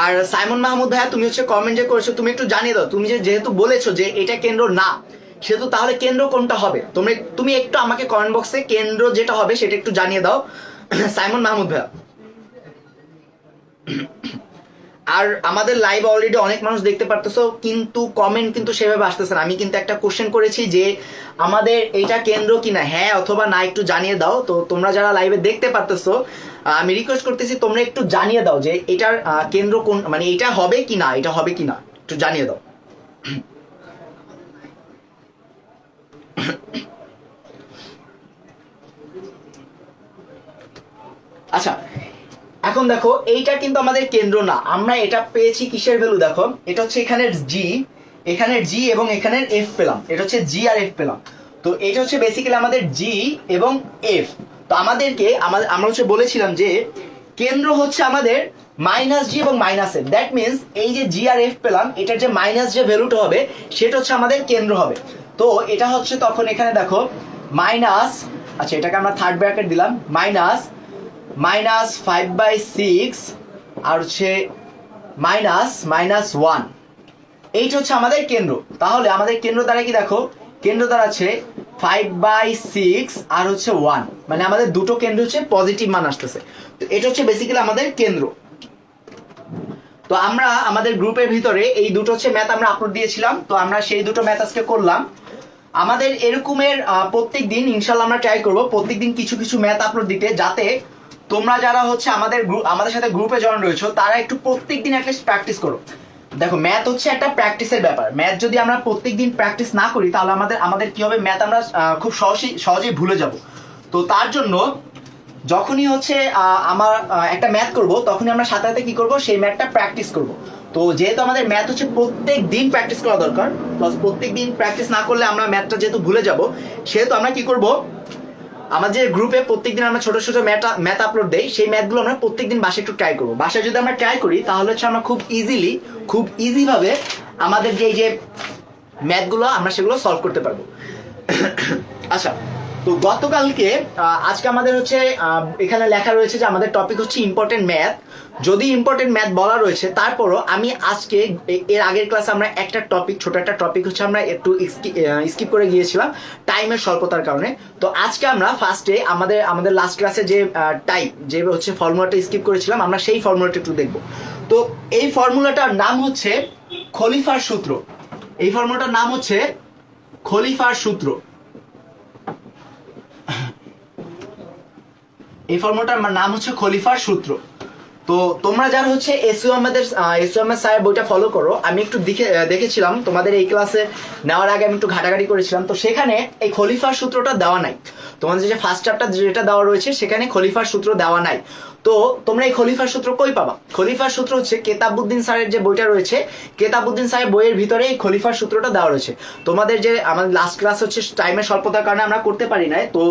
আর সাইমন মাহমুদ ভাইয়া তুমি হচ্ছে কমেন্ট যে করেছো তুমি একটু জানিয়ে দাও, তুমি যেহেতু বলেছো যে এটা কেন্দ্র না, সেহেতু তাহলে কেন্দ্র কোনটা হবে তুমি একটু আমাকে কমেন্ট বক্সে কেন্দ্র যেটা হবে সেটা একটু জানিয়ে দাও সাইমন মাহমুদ ভাইয়া। আর আমাদের লাইভ অলরেডি অনেক মানুষ দেখতে পারতেছো, কিন্তু কমেন্ট কিন্তু সেভাবে আসতেছে না। আমি কিন্তু একটা কোশ্চেন করেছি যে আমাদের এইটা কেন্দ্র কিনা, হ্যাঁ অথবা না একটু জানিয়ে দাও। তো তোমরা যারা লাইভে দেখতে পারতেছো আমি রিকোয়েস্ট করতেছি তোমরা একটু জানিয়ে দাও যে এটার কেন্দ্র কোন, মানে এটা হবে কি না, এটা হবে কি না একটু জানিয়ে দাও। আচ্ছা, এখন দেখো এইটা কিন্তু আমাদের কেন্দ্র না। আমরা এটা পেয়েছি কিসের ভ্যালু, দেখো এটা হচ্ছে এখানের জি, এখানের জি এবং এখানের এফ পেলাম। এটা হচ্ছে জি আর এফ পেলাম। তো এটা হচ্ছে বেসিক্যালি আমাদের জি এবং এফ। তো আমাদেরকে আমরা হচ্ছে বলেছিলাম যে কেন্দ্র হচ্ছে আমাদের মাইনাস জি এবং মাইনাস এফ। দ্যাট মিনস এই যে জি আর এফ পেলাম, এটার যে মাইনাস যে ভ্যালুটা হবে সেটা হচ্ছে আমাদের কেন্দ্র হবে। তো এটা হচ্ছে তখন এখানে দেখো মাইনাস, আচ্ছা এটাকে আমরা থার্ড ব্র্যাকেট দিলাম, -5/6 আর হচ্ছে -1। এইটা হচ্ছে আমাদের কেন্দ্র। তাহলে আমাদের কেন্দ্র দ্বারা কি, দেখো কেন্দ্র দ্বারা আছে 5/6 আর হচ্ছে 1, মানে আমাদের দুটো কেন্দ্র হচ্ছে পজিটিভ মান আসতেছে। তো এটা হচ্ছে বেসিক্যালি আমাদের কেন্দ্র। তো আমরা আমাদের গ্রুপের ভিতরে এই দুটো হচ্ছে ম্যাথ আমরা আপলোড দিয়েছিলাম। তো আমরা সেই দুটো ম্যাথ আজকে করলাম। আমাদের এরকমের প্রত্যেক দিন ইনশাল্লাহ আমরা ট্রাই করবো প্রত্যেক দিন কিছু কিছু ম্যাথ আপলোড দিতে, যাতে তোমরা যারা হচ্ছে আমাদের সাথে গ্রুপে জয়েন রয়েছো তারা একটু প্রত্যেকদিন অ্যাটলিস্ট প্র্যাকটিস করো। দেখো ম্যাথ হচ্ছে একটা প্র্যাকটিসের ব্যাপার। ম্যাথ যদি আমরা প্রত্যেকদিন প্র্যাকটিস না করি তাহলে আমাদের কি হবে, ম্যাথ আমরা খুব সহজেই ভুলে যাব। তো তার জন্য যখনই হচ্ছে আমার একটা ম্যাথ করব তখনই আমরা সাথে সাথে কি করব, সেই ম্যাথটা প্র্যাকটিস করব। তো যেহেতু আমাদের ম্যাথ হচ্ছে প্রত্যেক দিন প্র্যাকটিস করা দরকার, প্লাস প্রত্যেক দিন প্র্যাকটিস না করলে আমরা ম্যাথটা যেহেতু ভুলে যাব, সেহেতু আমরা কি করব, আমাদের গ্রুপে প্রত্যেকদিন আমরা ছোট ছোট ম্যাথ আপলোড দেই, সেই ম্যাথগুলো আমরা প্রত্যেকদিন বাসায় একটু ট্রাই করবো। বাসায় যদি আমরা ট্রাই করি তাহলে হচ্ছে আমরা খুব ইজিভাবে আমাদের যে ম্যাথগুলো আমরা সেগুলো সলভ করতে পারবো। আচ্ছা, তো গতকালকে আজকে আমাদের হচ্ছে এখানে লেখা রয়েছে যে আমাদের টপিক হচ্ছে ইম্পর্টেন্ট ম্যাথ। যদি ইম্পর্টেন্ট ম্যাথ বলা রয়েছে, তারপরও আমি আজকে এর আগের ক্লাসে আমরা ছোট একটা টপিক হচ্ছে আমরা একটু স্কিপ করে গিয়েছিলাম টাইমের স্বল্পতার কারণে। তো আজকে আমরা ফার্স্টে আমাদের লাস্ট ক্লাসে যে যে হচ্ছে ফর্মুলাটা স্কিপ করেছিলাম, আমরা সেই ফর্মুলাটা একটু দেখব। তো এই ফর্মুলাটার নাম হচ্ছে খলিফার সূত্র। এই ফর্মুলাটার নাম হচ্ছে খলিফার সূত্র। এই ফর্মুলাটার নাম হচ্ছে খলিফার সূত্র। তো তোমরা যারা হচ্ছে এসইউ আহমেদ স্যারের বইটা ফলো করো, আমি একটু দেখেছিলাম তোমাদের এই ক্লাসে নেওয়ার আগে আমি একটু ঘাটাঘাটি করেছিলাম, তো সেখানে এই খলিফার সূত্রটা দেওয়া নাই। তোমাদের যে ফার্স্ট চ্যাপ্টার যেটা দেওয়া রয়েছে সেখানে খলিফার সূত্র দেওয়া নাই। তো তোমরা এই খলিফার সূত্র কই পাবা? খলিফার সূত্র হচ্ছে কেতাবউদ্দিন স্যারের যে বইটা রয়েছে, কেতাবউদ্দিন স্যারের বইয়ের ভিতরে এই খলিফার সূত্রটা দেওয়া রয়েছে। তোমাদের যে আমাদের লাস্ট ক্লাস হচ্ছে টাইমের স্বল্পতার কারণে আমরা করতে পারি না, তো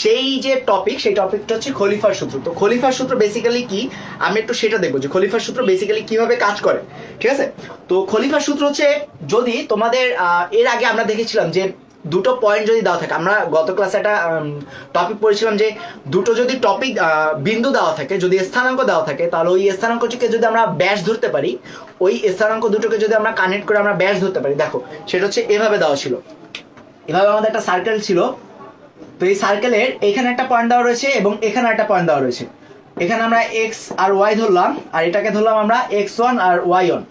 সেই যে টপিক, সেই টপিকটা হচ্ছে খলিফার সূত্র। তো খলিফার সূত্র বেসিক্যালি কি, আমি একটু সেটা দেখবো যে খলিফার সূত্র বেসিক্যালি কিভাবে কাজ করে, ঠিক আছে? তো খলিফার সূত্র হচ্ছে, যদি তোমাদের এর আগে আমরা দেখেছিলাম যে দুটো পয়েন্ট যদি দেওয়া থাকে, আমরা গত ক্লাসে একটা টপিক পড়েছিলাম যে দুটো যদি টপিক বিন্দু দেওয়া থাকে, যদি স্থানাঙ্ক দেওয়া থাকে, তাহলে ওই স্থানাঙ্কটিকে যদি আমরা ব্যাস ধরতে পারি, ওই স্থানাঙ্ক দুটোকে যদি আমরা কানেক্ট করে আমরা ব্যাস ধরতে পারি, দেখো সেটা হচ্ছে এভাবে দেওয়া ছিল। এভাবে আমাদের একটা সার্কেল ছিল, তো এই সার্কেলের এখানে একটা পয়েন্ট দেওয়া রয়েছে এবং এখানে একটা পয়েন্ট দেওয়া রয়েছে। এখানে আমরা এক্স আর ওয়াই ধরলাম, আর এটাকে ধরলাম আমরা x1 আর y1।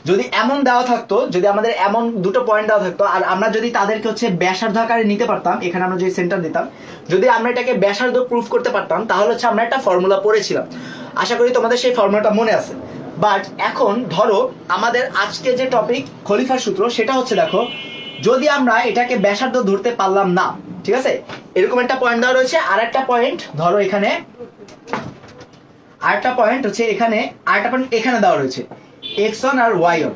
যদি এমন দেওয়া থাকতো, যদি আমাদের এমন দুটো পয়েন্ট দেওয়া থাকতো, আর আমরা যদি তাদেরকে হচ্ছে ব্যাসার্ধ আকারে নিতে পারতাম, এখানে আমরা যদি সেন্টার দিতাম, যদি আমরা এটাকে ব্যাসার্ধ প্রুফ করতে পারতাম, তাহলে হচ্ছে আমরা একটা ফর্মুলা পড়েছিলাম। আশা করি তোমাদের সেই ফর্মুলাটা মনে আছে। বাট এখন ধরো আমাদের আজকে যে টপিক খলিফার সূত্র, সেটা হচ্ছে দেখো, যদি আমরা এটাকে ব্যাসার্ধ ধরতে পারলাম না, ঠিক আছে, এরকম একটা পয়েন্ট দেওয়া রয়েছে, আর একটা পয়েন্ট ধরো এখানে, আরেকটা পয়েন্ট হচ্ছে এখানে, আরেকটা পয়েন্ট এখানে দেওয়া রয়েছে x1 আর y1।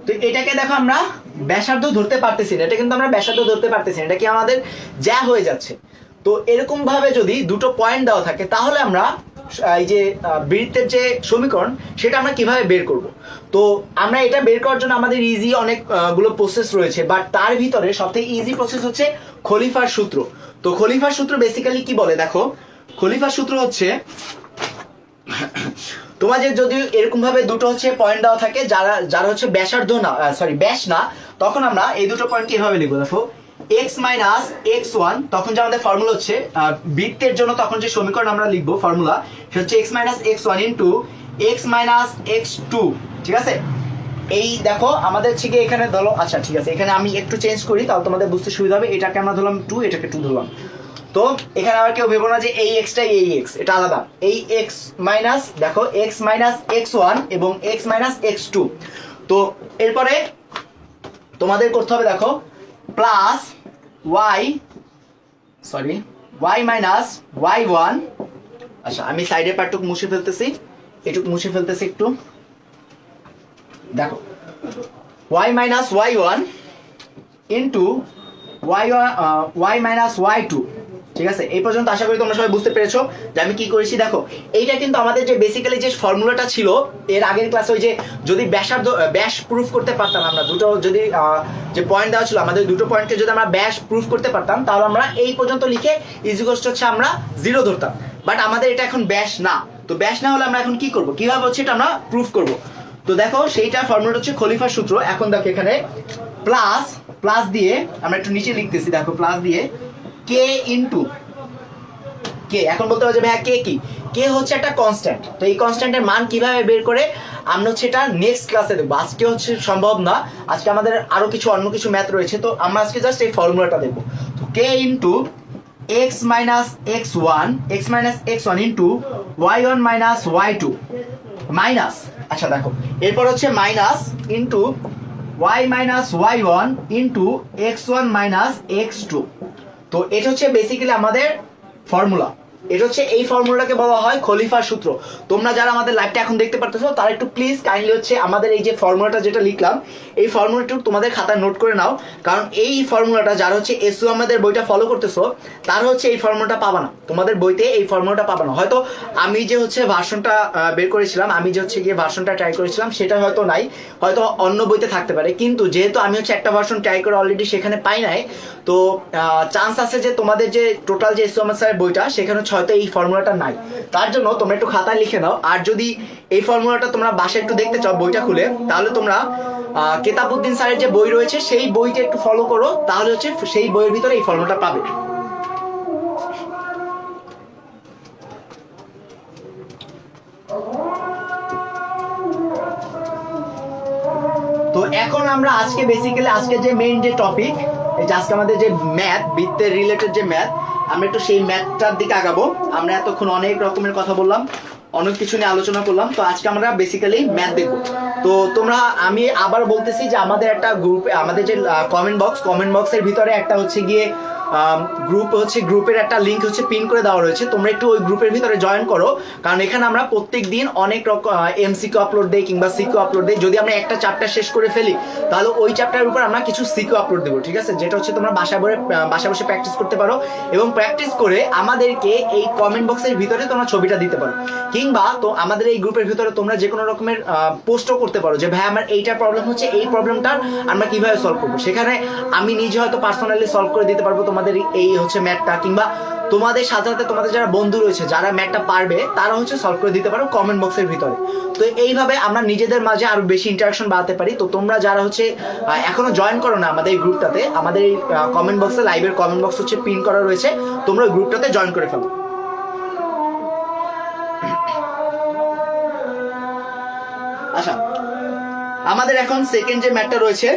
তো এটাকে দেখো আমরা ব্যাসার্ধ ধরতে পারতেছি না, এটা কিন্তু আমরা ব্যাসার্ধ ধরতে পারতেছি না, এটা কি আমাদের যা হয়ে যাচ্ছে। তো এরকম ভাবে যদি দুটো পয়েন্ট দেওয়া থাকে, তাহলে আমরা এই যে বৃত্তের যে সমীকরণ, সেটা আমরা কিভাবে বের করব। তো আমরা এটা বের করার জন্য আমাদের ইজি অনেক গুলো প্রসেস রয়েছে, বাট তার ভিতরে সবথেকে ইজি প্রসেস হচ্ছে খলিফার সূত্র। তো খলিফার সূত্র বেসিক্যালি কি বলে দেখো, খলিফার সূত্র হচ্ছে, তোমাদের যদি এরকম ভাবে দুটো হচ্ছে পয়েন্ট দেওয়া থাকে, যারা যারা হচ্ছে ব্যাসার্ধ না, সরি ব্যাস না, তখন আমরা এই দুটো পয়েন্টকে এভাবে লিখবো, দেখো x মাইনাস x1, তখন যে আমাদের ফর্মুলা হচ্ছে বৃত্তের জন্য, তখন যে সমীকরণ আমরা লিখবো ফর্মুলা, সেটা হচ্ছে x minus x1 into x minus x2, ঠিক আছে? এই দেখো আমাদের হচ্ছে কি এখানে ধরো, আচ্ছা ঠিক আছে, এখানে আমি একটু চেঞ্জ করি তাহলে তোমাদের বুঝতে সুবিধা হবে। এটাকে আমরা ধরলাম 2, এটাকে 2 ধরলাম। তো এখানে আবার কেউ ভেবো না যে এই এক্সটাই এই এক্স, এটা আলাদা। এই এক্স মাইনাস, দেখো এক্স মাইনাস x1 এবং এক্স মাইনাস x2। তো এরপরে তোমাদের করতে হবে দেখো plus y, sorry y minus y1। আচ্ছা আমি সাইডের পার্টটুকু মুছে ফেলতেছি, এটুকু মুছে ফেলতেছি একটু, দেখো y minus y1 into y minus y2, ঠিক আছে? এই পর্যন্ত আশা করি তোমরা সবাই বুঝতে পেরেছো যে আমি কি করেছি। দেখো এইটা কিন্তু আমাদের যে বেসিক্যালি যে ফর্মুলাটা ছিল এর আগের ক্লাসে, ওই যে যদি ব্যাস প্রুফ করতে পারতাম, আমরা দুটো যদি যে পয়েন্ট দেওয়া ছিল, আমাদের দুটো পয়েন্টকে যদি আমরা ব্যাস প্রুফ করতে পারতাম, তাহলে আমরা এই পর্যন্ত লিখে ইজিকোস্ট হচ্ছে আমরা 0 ধরতাম। বাট আমাদের এটা এখন ব্যাস না, তো ব্যাস না হলে আমরা এখন কি করব, কিভাবে হচ্ছে এটা আমরা প্রুফ করব। তো দেখো সেইটা ফর্মুলাটা হচ্ছে খলিফার সূত্র। এখন দেখো এখানে প্লাস দিয়ে আমরা একটু নিচে লিখতেছি, দেখো প্লাস দিয়ে কে ইন্টু কে। এখন বলতে হবে যে ভাইয়া কে কি, কে হচ্ছে একটা কনস্ট্যান্ট। তো এই কনস্ট্যান্টের মান কিভাবে বের করে আমরা হচ্ছে এটা নেক্সট ক্লাসে দেখবো, আজকে হচ্ছে সম্ভব না, আজকে আমাদের আরো কিছু অন্য কিছু ম্যাথ রয়েছে। তো আমরা আজকে জাস্ট এই ফর্মুলাটা দেখবো। তো কে into x minus x1 into y1 minus y2 minus, আচ্ছা দেখো এরপর হচ্ছে minus into y minus y1 into x1 minus x2। তো এটা হচ্ছে বেসিক্যালি আমাদের ফর্মুলা। এটা হচ্ছে এই ফর্মুলাটাকে বলা হয় খলিফার সূত্র। তোমরা যারা আমাদের লাইভটা এখন দেখতে পারতেছো তারা একটু প্লিজ কাইন্ডলি হচ্ছে আমাদের এই যে ফর্মুলাটা যেটা লিখলাম, এই ফর্মুলাটা তোমাদের খাতায় নোট করে নাও, কারণ এই ফর্মুলাটা যারা হচ্ছে এসইউ আমাদের বইটা ফলো করতেছো তারা হচ্ছে এই ফর্মুলাটা পাবা না, তোমাদের বইতে এই ফর্মুলাটা পাবা না। হয়তো আমি যে হচ্ছে ভার্সনটা বের করেছিলাম, আমি যে হচ্ছে গিয়ে ভার্সনটা ট্রাই করেছিলাম সেটা হয়তো নাই, হয়তো অন্য বইতে থাকতে পারে, কিন্তু যেহেতু আমি হচ্ছে একটা ভার্সন ট্রাই করে অলরেডি সেখানে পাই নাই, তো চান্স আছে যে তোমাদের যে টোটাল যে এসইউ স্যারের বইটা সেখানে হয়তো এই ফর্মুলাটা নাই। তার জন্য তোমরা একটু খাতায় লিখে নাও। আর যদি এই ফর্মুলাটা তোমরা বাসায় একটু দেখতে চাও বইটা খুলে, তাহলে তোমরা কেতাবউদ্দিন স্যারের যে বই রয়েছে সেই বইটা একটু ফলো করো, তাহলে হচ্ছে সেই বইয়ের ভিতরে এই ফর্মুলাটা পাবে। তো এখন আমরা আজকে বেসিক্যালি আজকে যে মেইন যে টপিক, এই যে আজকে আমাদের যে ম্যাথ, বৃত্তের রিলেটেড যে ম্যাথ, আমরা একটু সেই ম্যাথটার দিকে আগাবো। আমরা এতক্ষণ অনেক রকমের কথা বললাম, অনেক কিছু নিয়ে আলোচনা করলাম। তো আজকে আমরা বেসিক্যালি ম্যাথ দেখবো। তো আমি আবার বলতেছি যে আমাদের একটা গ্রুপ, আমাদের যে কমেন্ট বক্সের ভিতরে একটা হচ্ছে গিয়ে গ্রুপের একটা লিঙ্ক হচ্ছে পিন করে দেওয়া রয়েছে। তোমরা একটু ওই গ্রুপের ভিতরে জয়েন করো, কারণ এখানে আমরা প্রত্যেক দিন অনেক রকম এমসিকিউ আপলোড দেই কিংবা সিকিউ আপলোড দেই। যদি আমরা একটা চ্যাপ্টার শেষ করে ফেলি তাহলে ওই চ্যাপ্টারের উপর আমরা কিছু সিকিউ আপলোড দেবো, ঠিক আছে? যেটা হচ্ছে তোমরা বাসায় বসে প্র্যাকটিস করতে পারো, এবং প্র্যাকটিস করে আমাদেরকে এই কমেন্ট বক্সের ভিতরে তোমরা ছবিটা দিতে পারো, কিংবা তো আমাদের এই গ্রুপের ভিতরে তোমরা যে কোনো রকমের পোস্টও করতে পারো যে ভাই আমার এইটার প্রবলেম হচ্ছে, এই প্রবলেমটার আমরা কিভাবে সলভ করবো। সেখানে আমি নিজে হয়তো পার্সোনালি সলভ করে দিতে পারবো তোমাদের এই হচ্ছে ম্যাথটা, কিংবা তোমাদের সাথে সাথে তোমাদের যারা বন্ধু রয়েছে যারা ম্যাথটা পারবে তারা হচ্ছে সলভ করে দিতে পারো কমেন্ট বক্সের ভিতরে। তো এইভাবে আমরা নিজেদের মাঝে আরো বেশি ইন্টারাকশন বাড়াতে পারি। তো তোমরা যারা হচ্ছে এখনো জয়েন করো না আমাদের এই গ্রুপটাতে, আমাদের এই কমেন্ট বক্সে, লাইভের কমেন্ট বক্স হচ্ছে পিন করা রয়েছে, তোমরা ওই গ্রুপটাতে জয়েন করে ফেলো। আচ্ছা, আমাদের এখন সেকেন্ড যে ম্যাথটা রয়েছে,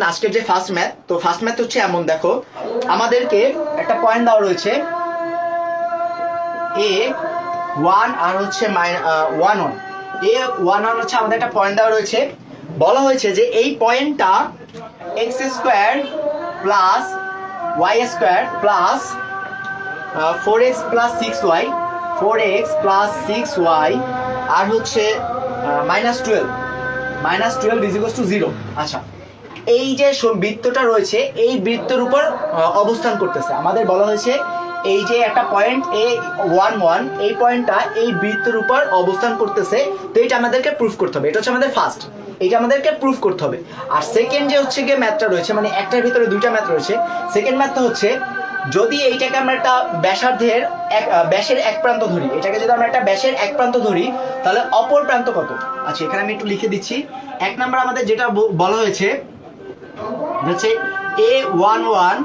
আজকের যে ফার্স্ট ম্যাথ, তো ফার্স্ট ম্যাথ হচ্ছে এমন, দেখো আমাদেরকে একটা পয়েন্ট দেওয়া রয়েছে A1 আর হচ্ছে 1 1। A1 হচ্ছে আমাদের একটা পয়েন্ট দেওয়া রয়েছে। বলা হয়েছে যে এই পয়েন্টটা x square plus y square plus 4x plus 6y, 4x plus 6y আর হচ্ছে -12 ইজ ইকুয়ালস টু 0। আচ্ছা, এই যে বৃত্তটা রয়েছে এই বৃত্তের উপর অবস্থান করতেছে। আমাদের বলা হয়েছে এই যে একটা পয়েন্ট A11, এই পয়েন্টটা এই বৃত্তের উপর অবস্থান করতেছে। তো এটা আমাদেরকে প্রুফ করতে হবে। এটা হচ্ছে আমাদের ফার্স্ট, এটা আমাদেরকে প্রুফ করতে হবে। আর সেকেন্ড যে হচ্ছে গিয়ে ম্যাথটা রয়েছে, মানে একটার ভিতরে দুইটা ম্যাথ রয়েছে। সেকেন্ড ম্যাথটা হচ্ছে যদি এইটাকে আমরা একটা ব্যাসের এক প্রান্ত ধরি, এটাকে যদি আমরা একটা ব্যাসের এক প্রান্ত ধরি তাহলে অপর প্রান্ত কত। আচ্ছা, এখানে আমি একটু লিখে দিচ্ছি। এক নাম্বার আমাদের যেটা বলা হয়েছে হচ্ছে A11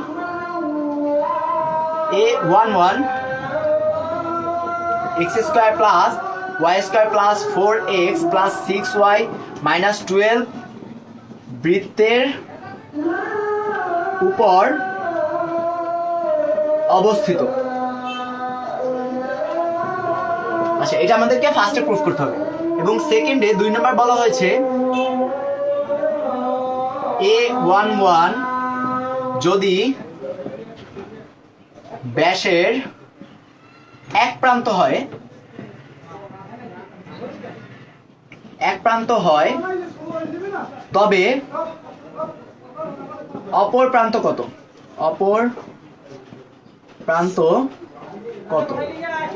x square plus y square plus 4x plus 6y minus 12 বৃত্তের উপর অবস্থিত। আচ্ছা, এটা আমাদেরকে ফার্স্টে প্রুফ করতে হবে। এবং সেকেন্ডে 2 নাম্বার বলা হয়েছে A11 যদি ব্যাসের এক প্রান্ত হয় তবে অপর প্রান্ত কত।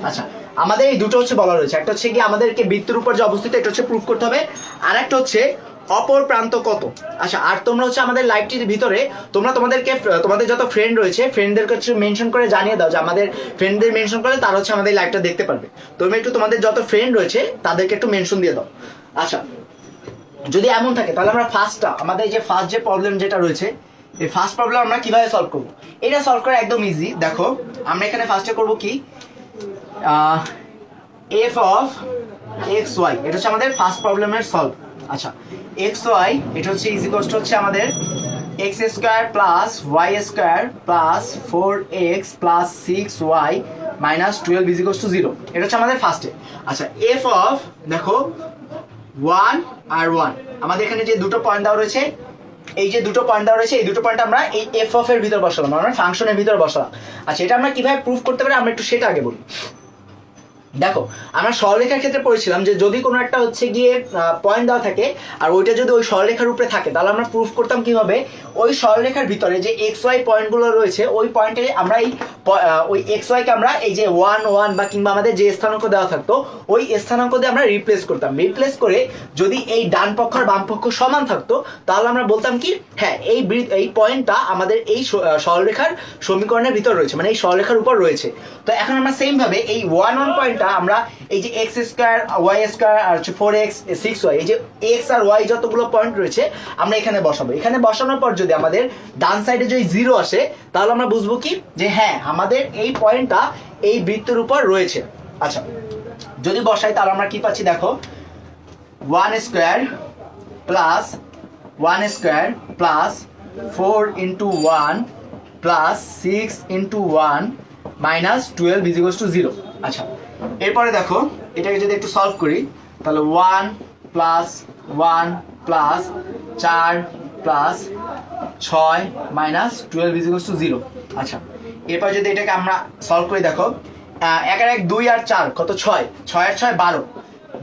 আচ্ছা, আমাদের এই দুটো হচ্ছে বলা রয়েছে। একটা হচ্ছে কি আমাদেরকে বৃত্তের উপর যে অবস্থিত এটা হচ্ছে প্রুফ করতে হবে, আর একটা হচ্ছে অপর প্রান্ত কত। আচ্ছা, আর তোমরা হচ্ছে আমাদের লাইভটির ভিতরে তোমাদের যত ফ্রেন্ড রয়েছে ফ্রেন্ডদেরকে হচ্ছে মেনশন করে জানিয়ে দাও যে আমাদের ফ্রেন্ডদের মেনশন করলে তারা হচ্ছে আমাদের লাইভটা দেখতে পারবে। তোমরা একটু তোমাদের যত ফ্রেন্ড রয়েছে তাদেরকে একটু মেনশন দিয়ে দাও। আচ্ছা, যদি এমন থাকে তাহলে আমরা আমাদের যে ফার্স্ট যে প্রবলেম যেটা রয়েছে, এই ফার্স্ট প্রবলেম আমরা কিভাবে সলভ করব। এটা সলভ করা একদম ইজি। দেখো আমরা এখানে ফার্স্টে করব কি, f of xy, এটা হচ্ছে আমাদের ফার্স্ট প্রবলেমের সলভ। আচ্ছা, xy এটা হচ্ছে ইজ ইকুয়ালস টু হচ্ছে আমাদের x square plus y square plus 4x plus 6y minus 12 is equals to 0। এটা হচ্ছে আমাদের ফার্স্টে। আচ্ছা, f of দেখো 1 আর 1, আমাদের এখানে যে দুটো পয়েন্ট দেওয়া রয়েছে, এই যে দুটো পয়েন্ট দেওয়া রয়েছে এই দুটো পয়েন্ট আমরা এই f of এর ভিতর বসালাম, আমরা ফাংশনের ভিতর বসালাম। আচ্ছা, এটা আমরা কিভাবে প্রুফ করতে পারি আমরা একটু সেটা আগে বলি। দেখো আমরা সরলরেখার ক্ষেত্রে পড়েছিলাম যে যদি কোনো একটা হচ্ছে গিয়ে পয়েন্ট দেওয়া থাকে আর ওইটা যদি ওই সরলরেখার উপরে থাকে তাহলে আমরা প্রুফ করতাম কিভাবে, ওই সরলরেখার ভিতরে যে এক্স ওয়াই পয়েন্টগুলো রয়েছে ওই পয়েন্টে আমরা ওই এক্স ওয়াইকে আমরা এই যে 1 1 বা কিংবা আমাদের যে স্থানাঙ্ক দেওয়া থাকতো ওই স্থানাঙ্ক দিয়ে আমরা রিপ্লেস করতাম। রিপ্লেস করে যদি এই ডান পক্ষ আর বাম পক্ষ সমান থাকতো তাহলে আমরা বলতাম কি, হ্যাঁ এই পয়েন্টটা আমাদের এই সরলরেখার সমীকরণের ভিতর রয়েছে, মানে এই সরলরেখার উপর রয়েছে। তো এখন আমরা সেম ভাবে এই 1 1 পয়েন্টটা আমরা এই যে x স্কয়ার y স্কয়ার আর 4x 6y, এই যে x আর y যতগুলো পয়েন্ট রয়েছে আমরা এখানে বসাবো। এখানে বসানোর পর যদি আমাদের ডান সাইডে যদি 0 আসে তাহলে আমরা বুঝবো কি যে হ্যাঁ আমাদের এই পয়েন্টটা এই বৃত্তের উপর রয়েছে। আচ্ছা, যদি বসাই তাহলে আমরা কি পাচ্ছি, দেখো 1 square plus 1 square plus 4 into 1 plus 6 into 1 minus 12 is equals to 0। আচ্ছা, এরপরে দেখো এটাকে যদি একটু সলভ করি তাহলে 1 plus 1 plus 4 plus 6 minus 12 is equal to 0। আচ্ছা, এরপর যদি এটাকে আমরা সলভ করে দেখো 1 আর 1 2 আর 4 কত 6, 6 আর 6 12,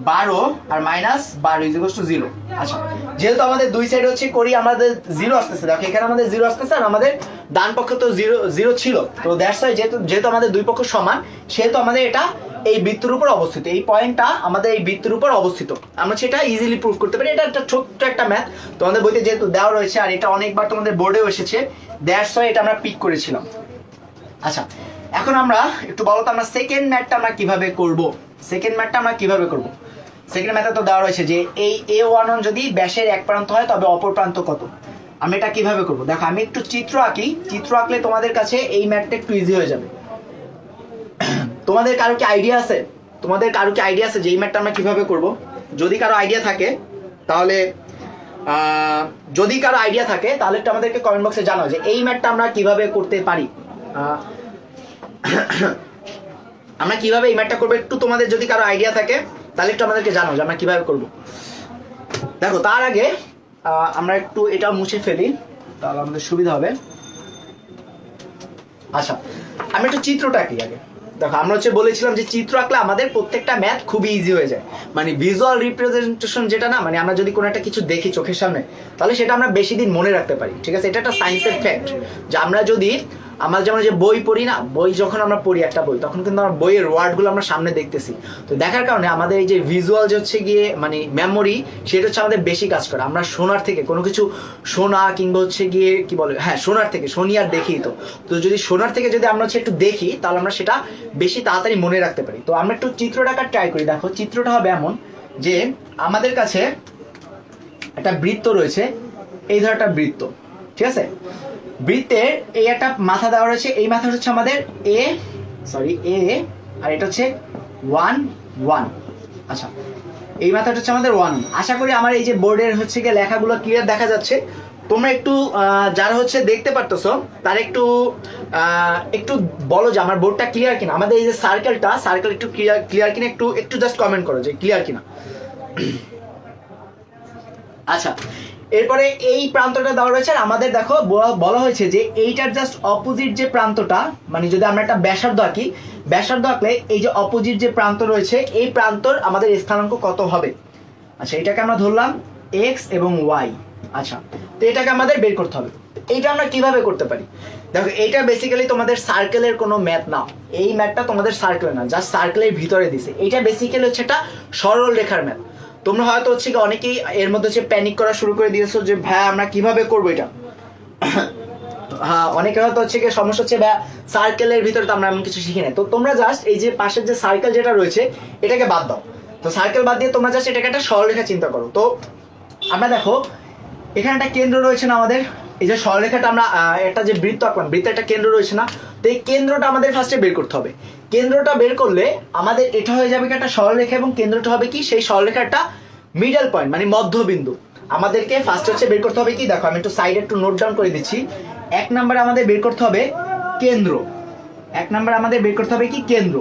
12 আর মাইনাস 12 ইজ ইকুয়াল টু 0। আচ্ছা, যেহেতু আমাদের দুই সাইড হচ্ছে করি আমাদের 0 আসতেছে, দেখো এখানে আমাদের 0 আসতেছে আর আমাদের ডান পক্ষ তো 0 ছিল, তো দ্যাটস ওয়াই যেহেতু আমাদের দুই পক্ষ সমান সেহেতু আমাদের এটা এই বৃত্তের উপর অবস্থিত, এই পয়েন্টটা আমাদের এই বৃত্তের উপর অবস্থিত। আমরা সেটা ইজিলি প্রুভ করতে পারি। এটা একটা ছোট্ট একটা ম্যাথ তোমাদের বইতে যেহেতু দেওয়া রয়েছে আর এটা অনেকবার তোমাদের বোর্ডেও এসেছে, দ্যাটস ওয়াই এটা আমরা পিক করেছিলাম। আচ্ছা, এখন আমরা একটু বলো তো আমরা সেকেন্ড ম্যাথটা আমরা কিভাবে করব। সেকেন্ড ম্যাথটা আমরা কিভাবে করব? সেকেন্ড ম্যাথে তো দেওয়া রয়েছে যে এই A11 যদি ব্যাসের এক প্রান্ত হয় তবে অপর প্রান্ত কত। আমি এটা কিভাবে করব? দেখো আমি একটু চিত্র আঁকি, চিত্র আঁকলে তোমাদের কাছে এই ম্যাথটা একটু ইজি হয়ে যাবে। তোমাদের কারো কি আইডিয়া আছে? তোমাদের কারো কি আইডিয়া আছে যে এই ম্যাথটা আমরা কিভাবে করব? যদি কারো আইডিয়া থাকে তাহলে একটু আমাদেরকে কমেন্ট বক্সে জানাও যে এই ম্যাথটা আমরা কিভাবে করতে পারি। আমরা কিভাবে এই ম্যাথটা করবো একটু তোমাদের যদি কারো আইডিয়া থাকে তাহলে একটু আমাদেরকে জানাও যে আমরা কিভাবে করব। দেখো তার আগে আমরা একটু এটা মুছে ফেলি তাহলে আমাদের সুবিধা হবে। আচ্ছা, আমি একটু চিত্রটা আঁকি আগে। দেখো আমরা বলেছিলাম যে চিত্র আঁকলে আমাদের প্রত্যেকটা ম্যাথ খুবই ইজি হয়ে যায়। মানে ভিজুয়াল রিপ্রেজেন্টেশন যেটা না, মানে আমরা যদি কোনো একটা কিছু দেখি চোখের সামনে তাহলে সেটা আমরা বেশি দিন মনে রাখতে পারি। ঠিক আছে, এটা একটা সায়েন্সের ফ্যাক্ট যে আমরা যদি আমরা যেমন যে বই পড়ি না, বই যখন আমরা পড়ি একটা বই তখন কিন্তু আমরা বইয়ের ওয়ার্ডগুলো আমরা সামনে দেখতেছি, তো দেখার কারণে আমাদের এই যে ভিজুয়াল যে হচ্ছে গিয়ে মানে মেমোরি সেটা হচ্ছে আমাদের বেশি কাজ করে। আমরা শোনার থেকে কোনো কিছু শোনা কিংবা হচ্ছে গিয়ে কি বলে, হ্যাঁ শোনার থেকে, শুনি আর দেখি, তো যদি শোনার থেকে যদি আমরা হচ্ছে একটু দেখি তাহলে আমরা সেটা বেশি তাড়াতাড়ি মনে রাখতে পারি। তো আমরা একটু চিত্রটা ট্রাই করি। দেখো চিত্রটা হবে এমন যে আমাদের কাছে একটা বৃত্ত রয়েছে, এই ধর একটা বৃত্ত, ঠিক আছে। বৃত্তের এই একটা মাথা দেওয়া রয়েছে, এই মাথা হচ্ছে আমাদের এ আর এটা হচ্ছে 1 1। আচ্ছা, এই মাথাটা হচ্ছে আমাদের 1। আশা করি আমার এই যে বোর্ডের হচ্ছে গিয়ে লেখাগুলো ক্লিয়ার দেখা যাচ্ছে। তোমরা একটু যারা হচ্ছে দেখতে পারতেছো তারা একটু বলো যে আমার বোর্ডটা ক্লিয়ার কিনা, আমাদের এই যে সার্কেল একটু ক্লিয়ার কিনা, একটু জাস্ট কমেন্ট করো যে ক্লিয়ার কিনা। আচ্ছা, এরপরে এই প্রান্তটা দেওয়া রয়েছে আর আমাদের দেখো বলা হয়েছে যে এইটার জাস্ট অপোজিট যে প্রান্তটা, মানে যদি আমরা একটা ব্যাসার্ধ আঁকি, ব্যাসার্ধ আঁকলে এই যে অপোজিট যে প্রান্ত রয়েছে এই প্রান্তর আমাদের স্থানাঙ্ক কত হবে। আচ্ছা, এটাকে আমরা ধরলাম x এবং y। আচ্ছা, তো এটাকে আমাদের বের করতে হবে। এইটা আমরা কিভাবে করতে পারি? দেখো এইটা বেসিক্যালি তোমাদের সার্কেলের কোনো ম্যাথ না, এই ম্যাথটা তোমাদের সার্কেলের না, জাস্ট সার্কেলের ভিতরে দিছে। এইটা বেসিক্যালি হচ্ছে একটা সরল রেখার ম্যাথ। তোমরা হয়তো হচ্ছে অনেকেই এর মধ্যে হচ্ছে প্যানিক করা শুরু করে দিয়েছো যে ভাই আমরা কিভাবে করবো এটা। হ্যাঁ, অনেকে হয়তো হচ্ছে গিয়ে সমস্যা হচ্ছে ভাই সার্কেলের ভিতরে তো আমরা এমন কিছু শিখি না। তো তোমরা জাস্ট এই যে পাশের যে সার্কেল যেটা রয়েছে এটাকে বাদ দাও। তো সার্কেল বাদ দিয়ে তোমরা জাস্ট এটাকে একটা সরলরেখা চিন্তা করো। তো আমরা দেখো এখানে একটা কেন্দ্র রয়েছে না আমাদের, এই যে সরলরেখাটা আমরা একটা যে বৃত্ত আঁকলাম, বৃত্তের একটা কেন্দ্র রয়েছে না, তো এই কেন্দ্রটা আমাদের ফার্স্টে বের করতে হবে। কেন্দ্রটা বের করলে আমাদের এটা হয়ে যাবে একটা সরলরেখা এবং কেন্দ্রটা হবে কি সেই সরলরেখাটা মিডল পয়েন্ট মানে মধ্যবিন্দু। আমাদেরকে ফার্স্ট হচ্ছে বের করতে হবে কি, দেখো আমি একটু সাইডে একটু নোট ডাউন করে দিচ্ছি। 1 নম্বরে আমাদের বের করতে হবে কেন্দ্র, 1 নম্বরে আমাদের বের করতে হবে কি কেন্দ্র।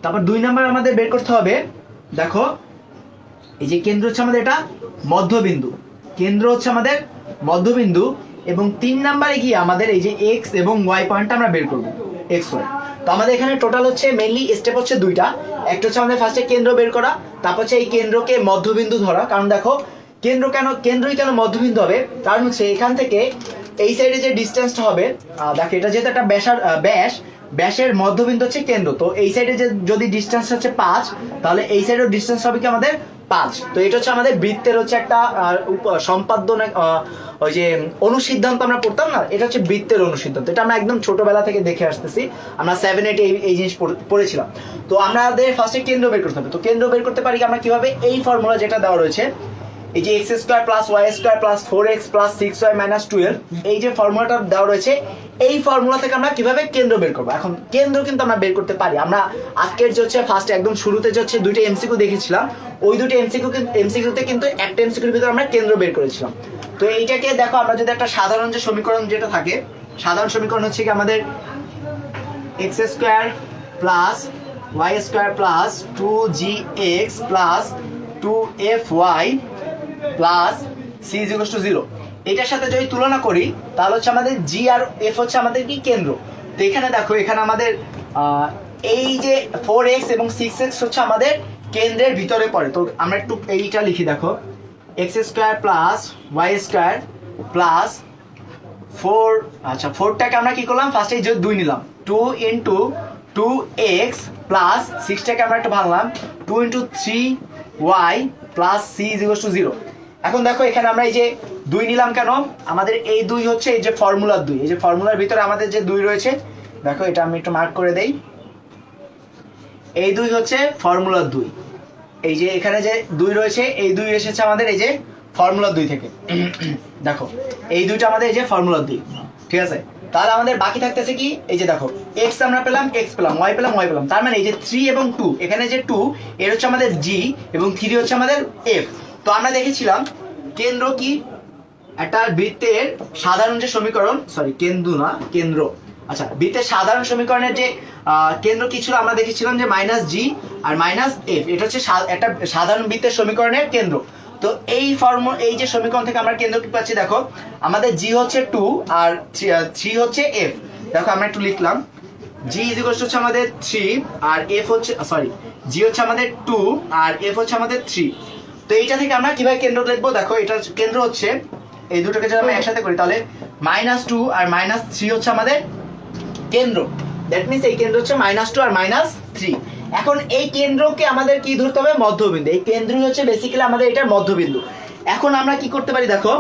তারপর 2 নম্বরে আমাদের বের করতে হবে, দেখো এই যে কেন্দ্র হচ্ছে আমাদের এটা মধ্যবিন্দু, কেন্দ্র হচ্ছে আমাদের মধ্যবিন্দু। এবং 3 নম্বরে কি আমাদের এই যে x এবং y পয়েন্টটা আমরা বের করব, x y। তো আমাদের এখানে টোটাল হচ্ছে মেইনলি স্টেপ হচ্ছে 2টা। একটা হচ্ছে আমাদের ফার্স্টে কেন্দ্র বের করা, তারপর হচ্ছে এই কেন্দ্রকে মধ্যবিন্দু ধরা। কারণ দেখো কেন্দ্রই কেন মধ্যবিন্দু হবে, কারণ হচ্ছে এখান থেকে এই সাইডে যে ডিসটেন্সটা হবে, দেখো এটা যেহেতু একটা ব্যাসের মধ্যবিন্দু হচ্ছে কেন্দ্র, তো এই সাইডে যে যদি ডিসটেন্স হচ্ছে 5 তাহলে এই সাইডের ডিসটেন্স হবে কি আমাদের 5। তো এটা হচ্ছে আমাদের বৃত্তের হচ্ছে একটা সম্পাদ্য, ওই যে অনুসিদ্ধান্ত আমরা পড়তাম না, এটা হচ্ছে বৃত্তের অনুসিদ্ধান্ত। এটা আমরা একদম ছোটবেলা থেকে দেখে আসতেছি, আমরা 7-8 এই জিনিস পড়েছিলাম। তো আমাদের ফার্স্টে কেন্দ্র বের করতে হবে। তো কেন্দ্র বের করতে পারি আমরা কিভাবে, এই ফর্মুলা যেটা দেওয়া রয়েছে, এই যে x² + y² + 4x + 6y - 12, এই যে ফর্মুলাটা দেওয়া রয়েছে, এই ফর্মুলা থেকে আমরা কিভাবে কেন্দ্র বের করবো। এখন কেন্দ্র কিন্তু আমরা বের করতে পারি। আমরা আজকের যে হচ্ছে ফার্স্ট একদম শুরুতে যে হচ্ছে 2টা এমসিকিউ দেখেছিলাম, ওই 2টা এমসিকিউতে কিন্তু একটা এমসিকিউর ভিতরে আমরা কেন্দ্র বের করেছিলাম। তো এইটাকে দেখো আমরা যদি একটা সাধারণ যে সমীকরণ যেটা থাকে, সাধারণ সমীকরণ হচ্ছে কি আমাদের x² + y square plus 2gx plus 2fy plus c is equal to 0। এটার সাথে যদি তুলনা করি তাহলে হচ্ছে আমাদের জি আর এফ হচ্ছে আমাদের কি কেন্দ্র। তো এখানে দেখো এখানে আমাদের এই যে 4x এবং 6x হচ্ছে আমাদের কেন্দ্রের ভিতরে পড়ে। তো আমরা একটু এইটা লিখি, দেখো x square plus y square plus 4, আচ্ছা 4টাকে আমরা কি করলাম ফার্স্টে যে 2 নিলাম, 2 ইন্টু 2x প্লাস 6টাকে আমরা একটু ভাঙলাম 2 into 3y plus c is equal to 0। এখন দেখো এখানে আমরা এই যে 2 নিলাম কেন, আমাদের এই 2 হচ্ছে এই যে ফর্মুলার 2, এই যে ফর্মুলার ভিতরে আমাদের যে 2 রয়েছে, দেখো এটা আমি একটু মার্ক করে দেই, এই 2 হচ্ছে ফর্মুলার 2। এই যে এখানে যে 2 রয়েছে এই 2 এসেছে আমাদের এই যে ফর্মুলার 2 থেকে। দেখো এই 2টা আমাদের এই যে ফর্মুলার 2, ঠিক আছে। তাহলে আমাদের বাকি থাকতেছে কি, এই যে দেখো x আমরা পেলাম, x পেলাম, y পেলাম, y পেলাম, তার মানে এই যে 3 এবং 2, এখানে যে 2 এর হচ্ছে আমাদের g এবং 3 হচ্ছে আমাদের f। তো আমরা দেখেছিলাম কেন্দ্র কি, একটা বৃত্তের সাধারণ যে সমীকরণ, সরি কেন্দ্র না কেন্দ্র, আচ্ছা বৃত্তের সাধারণ সমীকরণের যে কেন্দ্র কি ছিল আমরা দেখেছিলাম যে মাইনাস জি আর মাইনাস এফ, এটা হচ্ছে একটা সাধারণ বৃত্তের সমীকরণের কেন্দ্র। তো এই এই যে সমীকরণ থেকে আমরা কেন্দ্র কি পাচ্ছি, দেখো আমাদের জি হচ্ছে 2 আর 3 হচ্ছে এফ। দেখো আমরা একটু লিখলাম জি ইজ ইকুয়াল টু হচ্ছে আমাদের 3 আর এফ হচ্ছে, সরি জি হচ্ছে আমাদের 2 আর এফ হচ্ছে আমাদের 3। তো এইটা থেকে আমরা কিভাবে কেন্দ্র লিখবো, দেখো এটা কেন্দ্র হচ্ছে এই দুটোকে যদি আমরা একসাথে করি তাহলে -2 আর -3 হচ্ছে আমাদের কেন্দ্র। দ্যাট মিনস এই কেন্দ্র হচ্ছে -2 আর -3। এখন এই কেন্দ্রকে আমাদের কি ধরতে হবে, মধ্যবিন্দু। এই কেন্দ্রই হচ্ছে বেসিক্যালি আমাদের এটার মধ্যবিন্দু। এখন আমরা কি করতে পারি, দেখো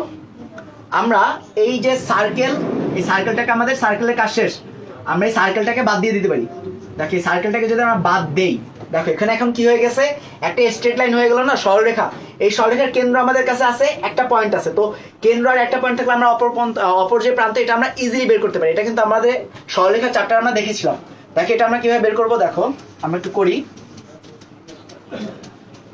আমরা এই যে সার্কেল, এই সার্কেলটাকে আমাদের সার্কেলের কাজ শেষ, আমরা এই সার্কেলটাকে বাদ দিয়ে দিতে পারি। দেখো এই সার্কেলটাকে যদি আমরা বাদ দেই, দেখো এখানে এখন কি হয়ে গেছে, একটা স্ট্রেট লাইন হয়ে গেল না, সরলরেখা। এই সরলরেখার কেন্দ্র আমাদের কাছে আছে, একটা পয়েন্ট আছে। তো কেন্দ্র আর একটা পয়েন্ট থাকলে আমরা অপর যে প্রান্ত এটা আমরা ইজিলি বের করতে পারি। এটা কিন্তু আমাদের সরলরেখা চ্যাপ্টারে আমরা দেখেছিলাম। দেখো এটা আমরা কিভাবে বের করবো, দেখো আমরা একটু করি।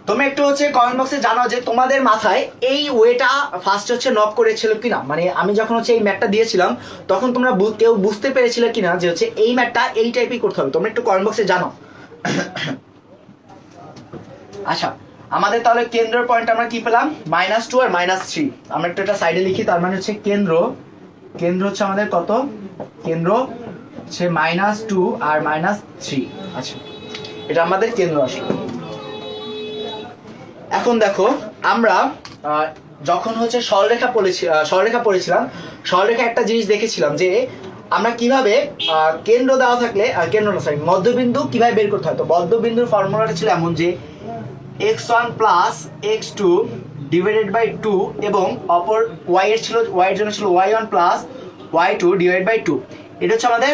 তুমি একটু হচ্ছে কমেন্ট বক্সে জানাও যে তোমাদের মাথায় এই ওয়েটা ফার্স্ট হচ্ছে নক করেছিল কিনা, মানে আমি যখন হচ্ছে এই ম্যাথটা দিয়েছিলাম তখন তোমরা কেউ বুঝতে পেরেছিলে কিনা যে হচ্ছে এই ম্যাথটা এই টাইপই করতে হবে। তোমরা একটু কমেন্ট বক্সে জানাও। আচ্ছা আমাদের তাহলে কেন্দ্রের পয়েন্ট আমরা কি পেলাম, -2 আর -3। আমরা একটু এটা সাইডে লিখি, তার মানে হচ্ছে কেন্দ্র হচ্ছে আমাদের কত, কেন্দ্র হচ্ছে -2 আর -3। আচ্ছা এটা আমাদের কেন্দ্র আসলে। এখন দেখো আমরা যখন হচ্ছে সরলরেখা পড়েছিলাম, সরলরেখা একটা জিনিস দেখেছিলাম যে আমরা কিভাবে কেন্দ্র দেওয়া থাকলে কেন্দ্র না সরি মধ্যবিন্দু কিভাবে বের করতে হয়। তো মধ্যবিন্দুর ফর্মুলাটা ছিল এমন যে x1 plus x2 divided by 2 এবং অপর y এর জন্য ছিল y1 plus y2 divided by 2। এটা হচ্ছে আমাদের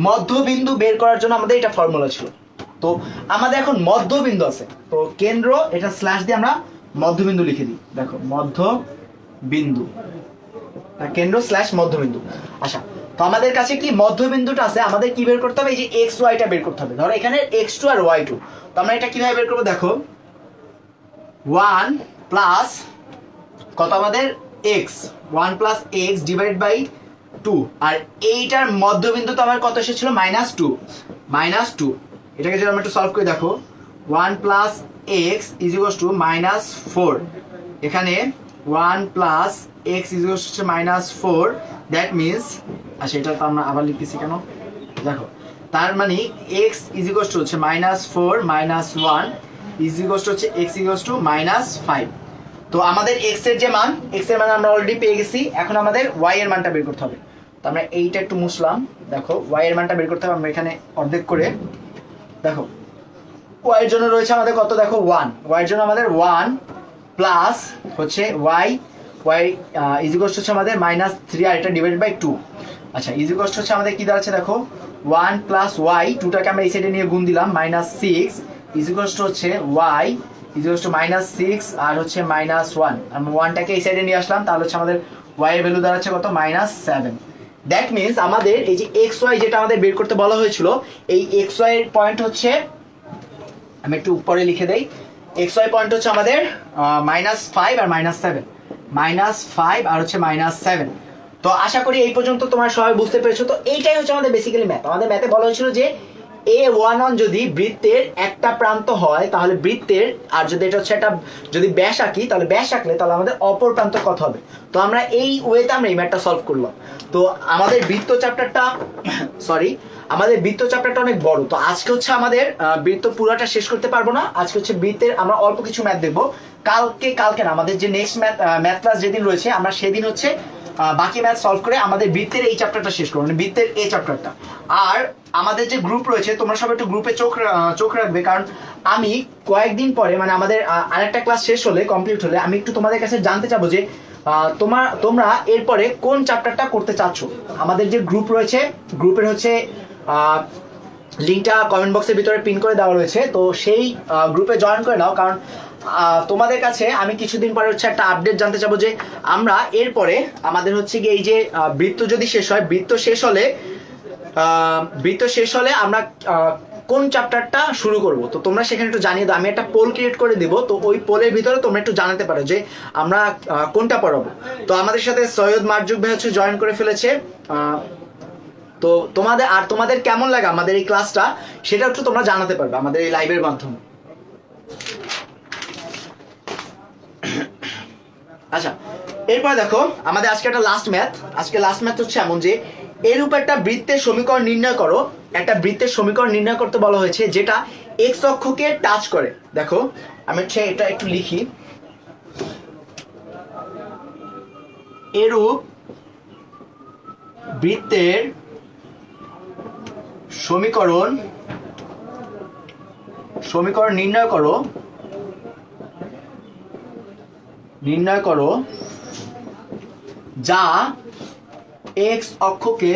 মধ্যবিন্দু বের করার জন্য আমাদের এটা ফর্মুলা ছিল। তো আমাদের এখন মধ্যবিন্দু আছে, তো কেন্দ্র এটা স্ল্যাশ দিয়ে আমরা মধ্যবিন্দু লিখে দিই। দেখো মধ্যবিন্দু, কেন্দ্র স্ল্যাশ মধ্যবিন্দু। আচ্ছা তো আমাদের কাছে কি মধ্যবিন্দুটা আছে, আমাদের কি বের করতে হবে, এই যে এক্স ওয়াইটা বের করতে হবে। ধরো এখানে x2 আর y2, তো আমরা এটা কিভাবে বের করবো, দেখো 1 প্লাস কত আমাদের x, 1 plus x divide by 2, আর এইটার মধ্যবিন্দু তো আমার কত এসেছিল -2। এটাকে যদি আমরা একটু সলভ করে দেখো 1 plus x is equal two -4, এখানে 1 plus x is equal two -4। That means, আচ্ছা এটা তো আমরা আবার লিখতেছি কেন, দেখো তার মানে x ইজ ইকুয়াল টু হচ্ছে -4 -1 ইজ ইকুয়াল টু হচ্ছে x ইকুয়াল টু -5। তো আমাদের x এর যে মান, x এর মান আমরা অলরেডি পেয়ে গেছি, এখন আমাদের y এর মানটা বের করতে হবে। তো আমরা এইটা একটু মুছলাম, দেখো y এর মানটা বের করতে হবে। আমরা এখানে অর্ধেক করে দেখো y এর জন্য রয়েছে আমাদের কত, দেখো 1, y এর জন্য আমাদের 1 প্লাস হচ্ছে y ইজ ইকুয়াল টু হচ্ছে আমাদের -3 আর এটা ডিভাইডেড বাই 2। আচ্ছা ইজ ইকুয়াল টু হচ্ছে আমাদের কি দাঁড়াচ্ছে, দেখো 1 প্লাস y, 2টাকে আমরা এই সাইডে নিয়ে গুণ দিলাম, -6 ইজ ইকুয়াল টু হচ্ছে y ইজ ইকুয়াল টু -6 আর হচ্ছে -1, আমরা 1টাকে এই সাইডে নিয়ে আসলাম, তাহলে হচ্ছে আমাদের y এর ভ্যালু দাঁড়াচ্ছে কত, -7। দ্যাট মিনস আমাদের এই যে xy যেটা আমাদের বের করতে বলা হয়েছিল, এই xy এর পয়েন্ট হচ্ছে, আমি একটু উপরে লিখে দেই, xy পয়েন্ট হচ্ছে আমাদের -5 আর -7, -5 আর হচ্ছে -7। তো আশা করি এই পর্যন্ত তোমার সবাই বুঝতে পেরেছো। তো এইটাই হচ্ছে আমাদের বেসিক্যালি ম্যাথ। আমাদের ম্যাথে বলা হয়েছিল যে A11 যদি বৃত্তের একটা প্রান্ত হয় তাহলে বৃত্তের, আর যদি এটা হচ্ছে একটা যদি ব্যাস আঁকি তাহলে ব্যাস আঁকলে তাহলে আমাদের অপর প্রান্ত কত হবে। তো আমরা এই ওয়েতে আমরা এই ম্যাথটা সলভ করলাম। তো আমাদের বৃত্ত চ্যাপ্টারটা সরি আমাদের বৃত্ত চ্যাপ্টারটা অনেক বড়, তো আজকে হচ্ছে আমাদের বৃত্ত পুরোটা শেষ করতে পারবো না। আজকে হচ্ছে বৃত্তের আমরা অল্প কিছু ম্যাথ দেখবো। কালকে না, আমাদের যে নেক্সট ম্যাথ ক্লাস যেদিন রয়েছে আমরা সেদিন হচ্ছে বাকি ম্যাথ সলভ করে আমাদের বৃত্তের এই চ্যাপ্টারটা শেষ করবো, মানে বৃত্তের এই চ্যাপ্টারটা। আর আমাদের যে গ্রুপ রয়েছে তোমরা সবাই একটু গ্রুপে চোখ রাখবে, কারণ আমি কয়েকদিন পরে মানে আমাদের আরেকটা ক্লাস শেষ হলে কমপ্লিট হলে আমি একটু তোমাদের কাছে জানতে চাবো যে তোমরা এরপরে কোন চ্যাপ্টারটা করতে চাচ্ছ। আমাদের যে গ্রুপ রয়েছে গ্রুপের হচ্ছে লিঙ্কটা কমেন্ট বক্সের ভিতরে পিন করে দেওয়া রয়েছে, তো সেই গ্রুপে জয়েন করে নাও। কারণ তোমাদের কাছে আমি কিছুদিন পরে হচ্ছে একটা আপডেট জানতে চাবো যে আমরা এরপরে আমাদের হচ্ছে গিয়ে এই যে বৃত্ত যদি শেষ হয়, বৃত্ত শেষ হলে আমরা কোন চ্যাপ্টারটা শুরু করব। তো তোমরা সেখানে একটু জানিয়ে দাও, আমি একটা পোল ক্রিয়েট করে দিব, তো ওই পোলের ভিতরে তোমরা একটু জানাতে পারো যে আমরা কোনটা পড়াবো। তো আমাদের সাথে সৈয়দ মারজুক ভাই হচ্ছে জয়েন করে ফেলেছে। তো তোমাদের কেমন লাগে আমাদের এই ক্লাসটা সেটা একটু তোমরা জানাতে পারবে আমাদের এই লাইভের মাধ্যমে। আচ্ছা, এরপর দেখো আমাদের আজকে একটা লাস্ট ম্যাথ হচ্ছে এমন যে এরূপ একটা বৃত্তের সমীকরণ নির্ণয় করো। একটা বৃত্তের সমীকরণ নির্ণয় করতে বলা হয়েছে যেটা এক্স অক্ষকে টাচ করে। দেখো আমি হচ্ছে এটা একটু লিখি, এরূপ বৃত্তের সমীকরণ নির্ণয় করো যা এক্স অক্ষকে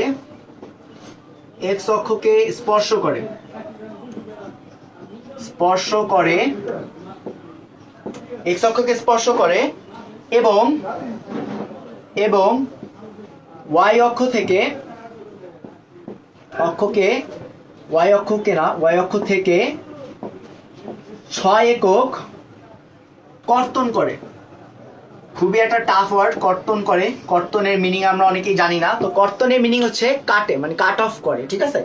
স্পর্শ করে এবং ওয়াই অক্ষ থেকে ওয়াই অক্ষ থেকে 6 একক কর্তন করে। খুবই একটা টাফ ওয়ার্ড, কর্তন করে। কর্তনের মিনিং আমরা অনেকেই জানি না। তো কর্তনের মিনিং হচ্ছে কাটে, মানে কাট অফ করে, ঠিক আছে।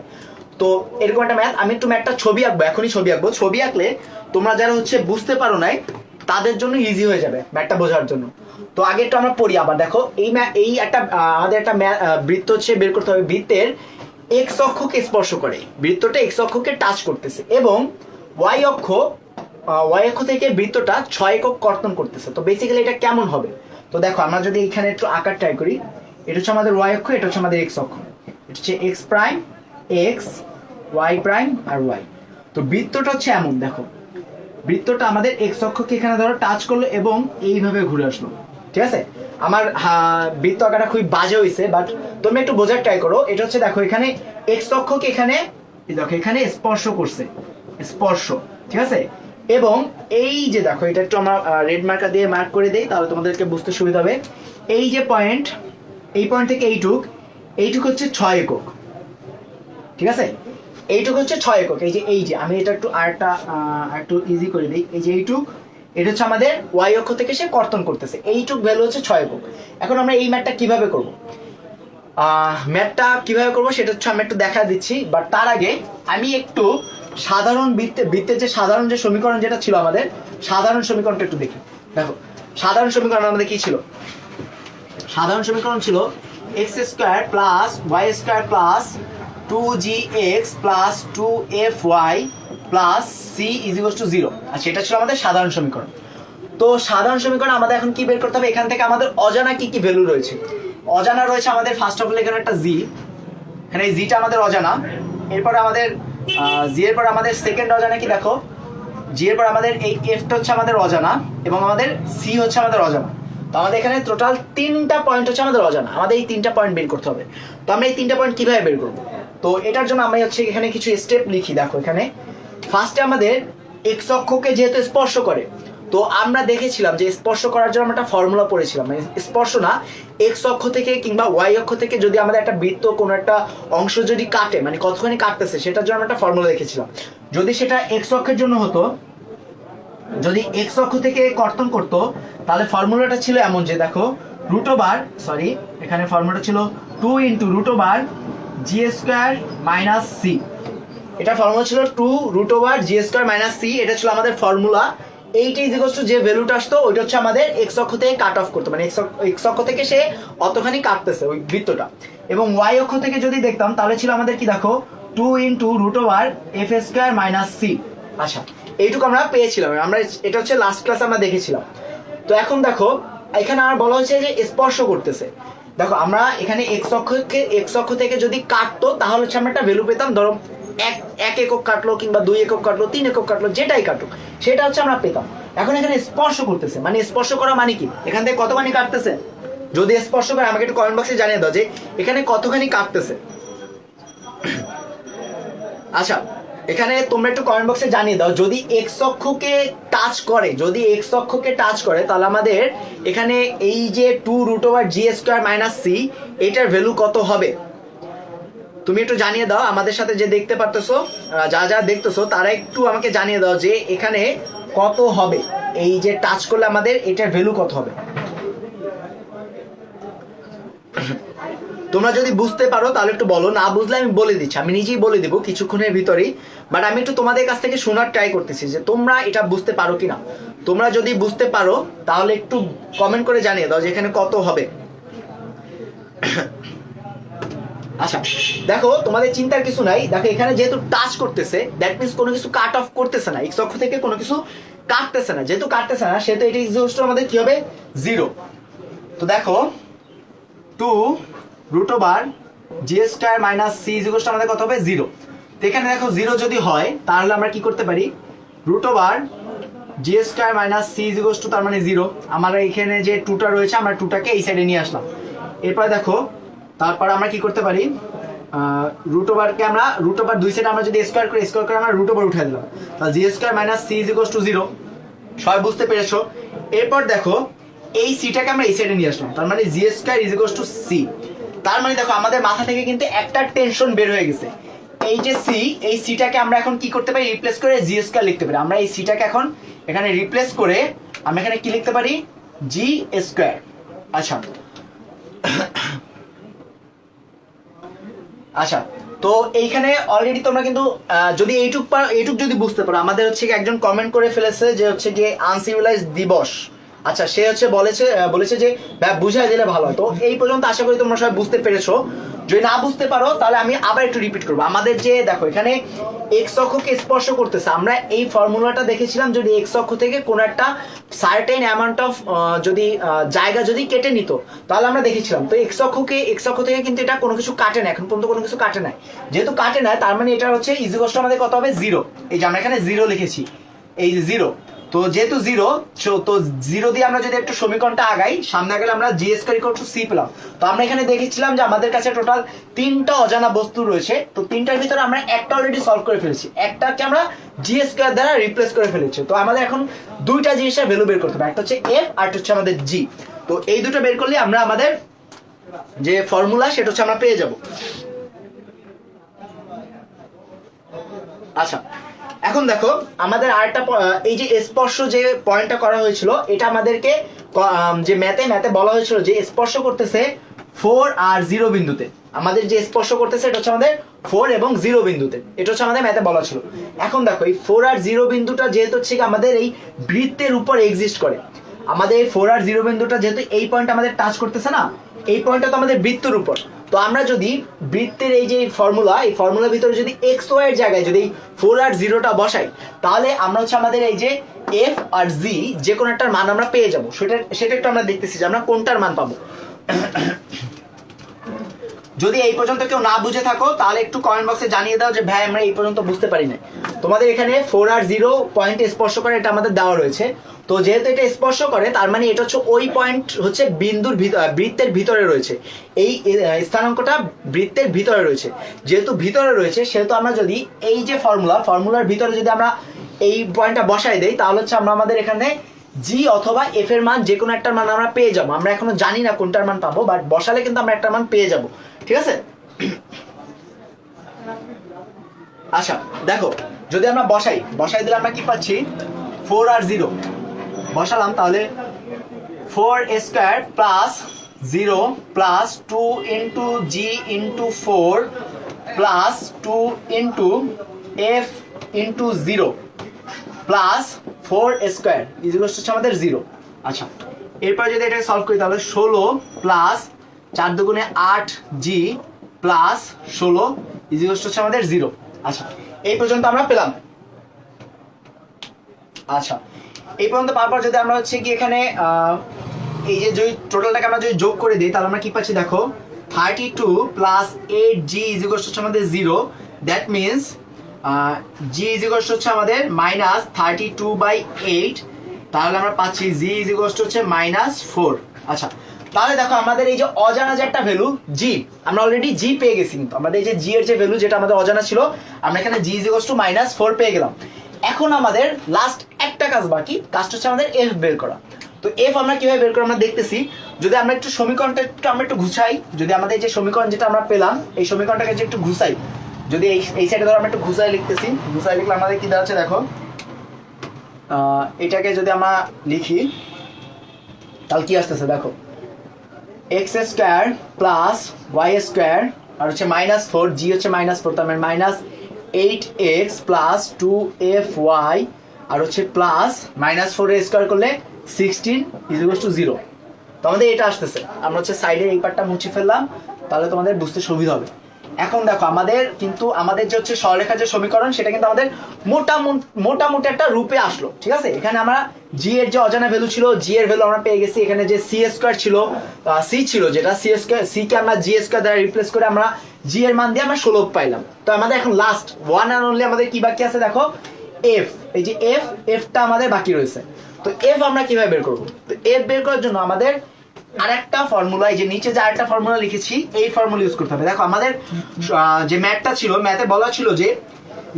তো এরকম একটা ম্যাথ, আমি একটু ম্যাথটা ছবি আঁকবো, এখনই ছবি আঁকবো। ছবি আঁকলে তোমরা যারা হচ্ছে বুঝতে পারো নাই তাদের জন্য ইজি হয়ে যাবে ম্যাথটা বোঝার জন্য। তো আগে একটু আমরা পড়ি আবার। দেখো এই একটা আমাদের একটা বৃত্ত হচ্ছে বের করতে হবে, বৃত্তের এক্স অক্ষকে স্পর্শ করে, বৃত্তটা এক্স অক্ষকে টাচ করতেছে এবং ওয়াই অক্ষ থেকে বৃত্তটা 6 একক কর্তন করতেছে। তো বেসিক্যালি এটা কেমন হবে, তো দেখো আমরা যদি এখানে একটু আঁকার ট্রাই করি। এটা হচ্ছে আমাদের ওয়াই অক্ষ, এটা হচ্ছে আমাদের এক্স অক্ষ, এটা হচ্ছে x prime x, y prime আর ওয়াই। তো বৃত্তটা হচ্ছে এমন, দেখো বৃত্তটা আমাদের এক্স অক্ষকে এখানে ধরো টাচ করলো এবং এইভাবে ঘুরে আসলো, ঠিক আছে। আমার বৃত্ত আঁকাটা খুবই বাজে হয়েছে, বাট তুমি একটু বোঝার ট্রাই করো। এটা হচ্ছে দেখো এখানে এক্স অক্ষকে এখানে দেখো এখানে স্পর্শ করছে, ঠিক আছে। এবং এই যে দেখো এটা একটু আমরা রেড মার্কার দিয়ে মার্ক করে দেই, তাহলে তোমাদেরকে বুঝতে সুবিধা হবে। এই যে পয়েন্ট, এই পয়েন্ট থেকে এইটুক হচ্ছে 6 একক, ঠিক আছে। এইটুক হচ্ছে 6 একক। এই যে আমি এটা একটু একটু ইজি করে দিই। এই যে এটা হচ্ছে আমাদের ওয়াই অক্ষ থেকে সে কর্তন করতেছে, এইটুক ভ্যালু হচ্ছে 6 একক। এখন আমরা এই ম্যাথটা কিভাবে করব, সেটা হচ্ছে আমি একটু দেখা দিচ্ছি। বাট তার আগে আমি একটু সাধারণ বৃত্তের যে সাধারণ যে সমীকরণ যেটা ছিল আমাদের, সাধারণ সমীকরণটা একটু দেখি। দেখো সাধারণ সমীকরণ আমাদের কি ছিল, সাধারণ সমীকরণ ছিল x square plus y square plus 2gx plus 2fy plus c is equal to 0। আর সেটা ছিল আমাদের সাধারণ সমীকরণ। তো সাধারণ সমীকরণ আমাদের এখন কি বের করতে হবে, এখান থেকে আমাদের অজানা কি কি ভ্যালু রয়েছে। অজানা রয়েছে আমাদের ফার্স্ট অফ অল এখানে একটা জি, এখানে এই জিটা আমাদের অজানা। এরপর আমাদের জি এর পর আমাদের সেকেন্ড অজানা কি, দেখো জি এর পর আমাদের এই এফটা হচ্ছে আমাদের অজানা এবং আমাদের সি হচ্ছে আমাদের অজানা। তো আমাদের এখানে টোটাল 3টা পয়েন্ট হচ্ছে আমাদের অজানা। আমাদের এই 3টা পয়েন্ট বের করতে হবে। তো আমরা এই 3টা পয়েন্ট কিভাবে বের করবো, তো এটার জন্য আমরা হচ্ছে এখানে কিছু স্টেপ লিখি। দেখো এখানে ফার্স্টে আমাদের এক্স অক্ষকে যেহেতু স্পর্শ করে, তো আমরা দেখেছিলাম যে স্পর্শ করার জন্য আমরা একটা ফর্মুলা পড়েছিলাম, মানে স্পর্শ না, এক্স অক্ষ থেকে কিংবা ওয়াই অক্ষ থেকে যদি আমাদের একটা বৃত্ত কোনো একটা অংশ যদি কাটে, মানে কতখানি কাটতেছে সেটার জন্য আমরা একটা ফর্মুলা দেখেছিলাম। যদি সেটা এক্স অক্ষের জন্য হতো, যদি এক্স অক্ষ থেকে কর্তন করতো, তাহলে ফর্মুলাটা ছিল এমন যে দেখো এখানে ফর্মুলাটা ছিল 2 × √g² - c। এটা ফর্মুলা ছিল 2√/g²-c, এটা ছিল আমাদের ফর্মুলা। এইটা ইজ ইকুয়ালস টু যে ভ্যালুটা আসতো ওইটা হচ্ছে আমাদের এক্স অক্ষ থেকে কাট অফ করতো, মানে এক্স অক্ষ থেকে সে অতখানি কাটতেছে ওই বৃত্তটা। এবং ওয়াই অক্ষ থেকে যদি দেখতাম তাহলে ছিল আমাদের কি দেখো 2√f²-c। আচ্ছা, এইটুকু আমরা পেয়েছিলাম, আমরা এটা হচ্ছে লাস্ট ক্লাসে আমরা দেখেছিলাম। তো এখন দেখো এখানে আর বলা হয়েছে যে স্পর্শ করতেছে। দেখো আমরা এখানে এক্স অক্ষ থেকে যদি কাটতো তাহলে হচ্ছে আমরা একটা ভ্যালু পেতাম, ধরো এক একক কাটলো কিংবা 2 একক কাটলো 3 একক কাটলো, যেটাই কাটুক সেটা হচ্ছে আমরা পেতাম। এখন এখানে স্পর্শ করতেছে, মানে স্পর্শ করা মানে কি, এখান থেকে কতখানি কাটতেছে। যদি স্পর্শ করে আমাকে একটু কমেন্ট বক্সে জানিয়ে দাও যে এখানে কতখানি কাটতেছে। আচ্ছা, এখানে তোমরা একটু কমেন্ট বক্সে জানিয়ে দাও যদি এক্স অক্ষকে টাচ করে, যদি এক্স অক্ষকে টাচ করে তাহলে আমাদের এখানে এই যে 2√g²-c এটার ভ্যালু কত হবে। তুমি একটু জানিয়ে দাও আমাদের সাথে যে দেখতে পারতেছো, যা দেখতেছো তারা একটু আমাকে জানিয়ে দাও যে এখানে কত হবে, এই যে টাচ করলে আমাদের এটার ভ্যালু কত হবে। তোমরা যদি বুঝতে পারো তাহলে একটু বলো, না বুঝলে আমি বলে দিচ্ছি, আমি নিজেই বলে দিব কিছুক্ষণের ভিতরেই। বাট আমি একটু তোমাদের কাছ থেকে শোনার ট্রাই করতেছি যে তোমরা এটা বুঝতে পারো কিনা। তোমরা যদি বুঝতে পারো তাহলে একটু কমেন্ট করে জানিয়ে দাও যে এখানে কত হবে। আচ্ছা দেখো, তোমাদের চিন্তার কিছু নাই। দেখো এখানে যেহেতু টাচ করতেছে দ্যাট মিনস কোনো কিছু কাট অফ করতেছে না, এক্স অক্ষ থেকে কোনো কিছু কাটতেছে না। যেহেতু কাটতেছে না সেহেতু এটা ইকুয়ালস টু আমাদের কি হবে 0। তো দেখো 2√g²-c ইকুয়ালস টু আমাদের কত হবে 0। তো এখানে দেখো 0 যদি হয় তাহলে আমরা কি করতে পারি, √g²-c ইকুয়ালস টু তার মানে 0। আমরা এখানে যে 2টা রয়েছে আমরা 2টাকে এই সাইডে নিয়ে আসলাম। এরপরে দেখো তারপর আমরা কি করতে পারি, √কে আমরা √, দুই সাইডে আমরা যদি স্কয়ার করে আমরা √, উঠে দিলাম, তাহলে g²-c ইকুয়ালস টু 0। সবাই বুঝতে পেরেছো। এরপর দেখো এই সিটাকে আমরা এই সাইডে নিয়ে আসলাম, তার মানে g² ইকুয়ালস টু c। তার মানে দেখো আমাদের মাথা থেকে কিন্তু একটা টেনশন বের হয়ে গেছে। এই যে c, এই সিটাকে আমরা এখন কি করতে পারি, রিপ্লেস করে g² লিখতে পারি। আমরা এই সিটাকে এখন এখানে রিপ্লেস করে আমরা এখানে কি লিখতে পারি, g²। আচ্ছা আচ্ছা, তো এইখানে অলরেডি তোমরা কিন্তু যদি এইটুক যদি বুঝতে পারো, আমাদের হচ্ছে একজন কমেন্ট করে ফেলেছে যে হচ্ছে গিয়ে আনসিভিলাইজ দিবস। আচ্ছা, সে হচ্ছে বলেছে যে বুঝাই দিলে ভালো হয়। তো এই পর্যন্ত আশা করি তোমরা সবাই বুঝতে পেরেছো। যদি না বুঝতে পারো তাহলে আমি আবার একটু রিপিট করবো। আমাদের যে দেখো এখানে এক্স অক্ষকে স্পর্শ করতেছে, আমরা এই ফর্মুলাটা দেখেছিলাম যদি এক্স অক্ষ থেকে কোনো একটা সার্টেন অ্যামাউন্ট অফ যদি জায়গা যদি কেটে নিত তাহলে আমরা দেখেছিলাম। তো এক্স অক্ষ থেকে কিন্তু এটা কোনো কিছু কাটে না, এখন পর্যন্ত কোনো কিছু কাটে নাই। যেহেতু কাটে না তার মানে এটা হচ্ছে ইকুয়ালস টু আমাদের কত হবে 0। এই যে আমরা এখানে 0 লিখেছি, এই যে 0। তো যেহেতু 0, তো 0 দিয়ে আমরা যদি একটু সমীকরণটা আগাই, সামনে গেলে আমরা g² ইকুয়াল টু c পেলাম। তো আমরা এখানে দেখেছিলাম যে আমাদের কাছে টোটাল 3টা অজানা বস্তু রয়েছে। তো 3টার ভিতরে আমরা একটা অলরেডি সলভ করে ফেলেছি, একটাকে আমরা g² দ্বারা রিপ্লেস করে ফেলেছি। তো আমাদের এখন দুইটা জিনিসের ভ্যালু বের করতে হবে, একটা হচ্ছে f আর একটা হচ্ছে আমাদের g। তো এই দুটো বের করলে আমরা আমাদের যে ফর্মুলা সেটা হচ্ছে আমরা পেয়ে যাব। আচ্ছা, এখন দেখো আমাদের আরেকটা এই যে স্পর্শ যে পয়েন্টটা করা হয়েছিল, এটা আমাদেরকে যে ম্যাথে বলা হয়েছিল যে স্পর্শ করতেছে 4 আর 0 বিন্দুতে। আমাদের যে স্পর্শ করতেছে এটা হচ্ছে আমাদের 4 এবং 0 বিন্দুতে, এটা হচ্ছে আমাদের ম্যাথে বলা ছিল। এখন দেখো এই 4 আর 0 বিন্দুটা যেহেতু হচ্ছে আমাদের এই বৃত্তের উপর এক্সিস্ট করে, আমাদের 4 আর 0 বিন্দুটা যেহেতু এই পয়েন্ট আমাদের টাচ করতেছে না, এই পয়েন্টটা তো আমাদের বৃত্তের উপর। তো আমরা যদি বৃত্তের এই যে ফর্মুলার ভিতরে যদি এক্স ওয়াই এর জায়গায় যদি 4 আর 0টা বসাই তাহলে আমরা হচ্ছে আমাদের এই যে এফ আর জি যে কোনো একটার মান আমরা পেয়ে যাবো। সেটা একটু আমরা দেখতেছি যে আমরা কোনটার মান পাবো। যদি এই পর্যন্ত কেউ না বুঝে থাকো তাহলে একটু কমেন্ট বক্সে জানিয়ে দাও যে ভাই আমরা এই পর্যন্ত বুঝতে পারি না। তোমাদের এখানে 4 আর 0 পয়েন্টে স্পর্শ করে এটা আমাদের দেওয়া রয়েছে। তো যেহেতু এটা স্পর্শ করে তার মানে এটা হচ্ছে ওই পয়েন্ট হচ্ছে বিন্দুর বৃত্তের ভিতরে রয়েছে, এই স্থানাঙ্কটা বৃত্তের ভিতরে রয়েছে। যেহেতু ভিতরে রয়েছে সেহেতু আমরা যদি এই যে ফর্মুলার ভিতরে যদি আমরা এই পয়েন্টটা বসাই দেই তাহলে হচ্ছে আমরা আমাদের এখানে জি অথবা এফ এর মান যে কোনো একটার মান আমরা পেয়ে যাবো। আমরা এখনো জানি না কোনটার মান পাবো, বাট বসালে কিন্তু আমরা একটা মান পেয়ে যাব, ঠিক আছে। আচ্ছা দেখো যদি আমরা বসাই দিলে আমরা কি পাচ্ছি, 4 আর 0 বসালাম, তাহলে 4 square plus 0 plus 2 into g into 4 plus 2 into f into 0 plus 4 square equal হচ্ছে আমাদের 0। আচ্ছা, এরপর যদি এটাকে সলভ করি তাহলে 16 প্লাস 4 দুগুণে 8 জি প্লাস 16 ইজিকোয়াল হচ্ছে আমাদের 0। আচ্ছা, এই পর্যন্ত আমরা পেলাম। আচ্ছা, এই পর্যন্ত পাওয়ার পর যদি আমরা হচ্ছে কি এখানে এই যে যদি টোটালটাকে আমরা যদি যোগ করে দিই তাহলে আমরা কি পাচ্ছি দেখো, 32 প্লাস 8g ইজিকোয়াল হচ্ছে আমাদের 0। দ্যাট মিনস g ইজিকোয়াল হচ্ছে আমাদের মাইনাস 32/8। তাহলে আমরা পাচ্ছি g ইজিকোয়াল হচ্ছে -4। আচ্ছা, তাহলে দেখো আমাদের এই যে অজানা যে একটা ভ্যালু g, আমরা অলরেডি g পেয়ে গেছি, কিন্তু আমাদের এই যে g এর যে ভ্যালু যেটা আমাদের অজানা ছিল, আমরা এখানে g ইজিকোয়াল টু -4 পেয়ে গেলাম। এখন আমাদের লাস্ট একটা কাজ বাকি, কাজটা হচ্ছে আমাদের f বের করা। তো f আমরা কিভাবে বের করি আমরা দেখতেছি। যদি আমরা একটু সমীকরণটা একটু ঘুষাই, যদি আমাদের যে সমীকরণ যেটা আমরা পেলাম এই সমীকরণটাকে যে একটু ঘুষাই, যদি এই সাইডে ধরো আমরা একটু ঘুষাই লিখতেছি, ঘুষাই লিখলে আমাদের কি দাঁড়াচ্ছে দেখো, এটাকে যদি আমরা লিখি তাহলে কি আসতেছে দেখো, x square plus y square আর হচ্ছে -4, জি হচ্ছে -4, তার মানে -8x প্লাস 2fy আর হচ্ছে প্লাস -4 স্কোয়ার করলে 16 ইজিকোয়াল টু 0। তো আমাদের এটা আসতেছে, আমরা হচ্ছে সাইডের এই পার্টটা মুছে ফেললাম, তাহলে তোমাদের বুঝতে সুবিধা হবে। এখন দেখো আমাদের কিন্তু আমাদের যে হচ্ছে সরলরেখার যে সমীকরণ সেটা কিন্তু আমাদের মোটামুটি একটা রূপে আসলো, ঠিক আছে। এখানে আমরা জি এর যে অজানা ভ্যালু ছিল, জি এর ভ্যালু আমরা পেয়ে গেছি। এখানে যে সি স্কোয়ার ছিল, সি ছিল যেটা সি স্কোয়ার, সি কে আমরা জি স্কোয়ার দ্বারা রিপ্লেস করে আমরা জি এর মান দিয়ে আমরা 16 পাইলাম। তো আমাদের এখন লাস্ট ওয়ান অ্যান্ড অনলি আমাদের কি বাকি আছে দেখো, এফ। এই যে এফটা আমাদের বাকি রয়েছে। তো এফ আমরা কিভাবে বের করবো? তো এফ বের করার জন্য আমাদের আরেকটা ফর্মুলা, এই যে নিচে যে আরেকটা ফর্মুলা লিখেছি এই ফর্মুলা ইউজ করতে হবে। দেখো আমাদের যে ম্যাথটা ছিল, ম্যাথে বলা ছিল যে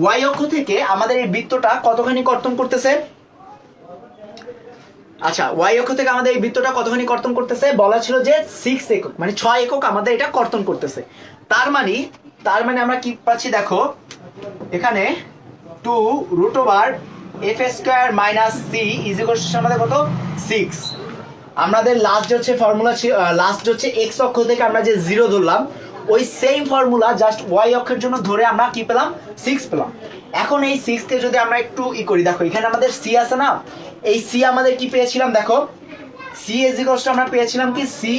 ওয়াই অক্ষ থেকে আমাদের এই বৃত্তটা কতখানি কর্তন করতেছে। আচ্ছা, ওয়াই অক্ষ থেকে আমাদের এই বৃত্তটা কতখানি কর্তন করতেছে বলা ছিল যে 6 একক, মানে 6 একক আমাদের এটা কর্তন করতেছে। তার মানে আমরা কি পাচ্ছি দেখো, এখানে 2√f² - c ইজিকোয়াল আমাদের কত 6। আমাদের লাস্ট হচ্ছে ফর্মুলা ছিল, লাস্ট হচ্ছে এক্স অক্ষ থেকে আমরা যে 0 ধরলাম, ওই সেম ফর্মুলা জাস্ট ওয়াই অক্ষের জন্য ধরে আমরা কি পেলাম 6 পেলাম। এখন এই 6 কে যদি আমরা একটু করি, দেখো এখানে আমাদের সি আছে না, এই সি আমাদের কি পেয়েছিলাম দেখো, সি ইজিকোয়াল আমরা পেয়েছিলাম কি সি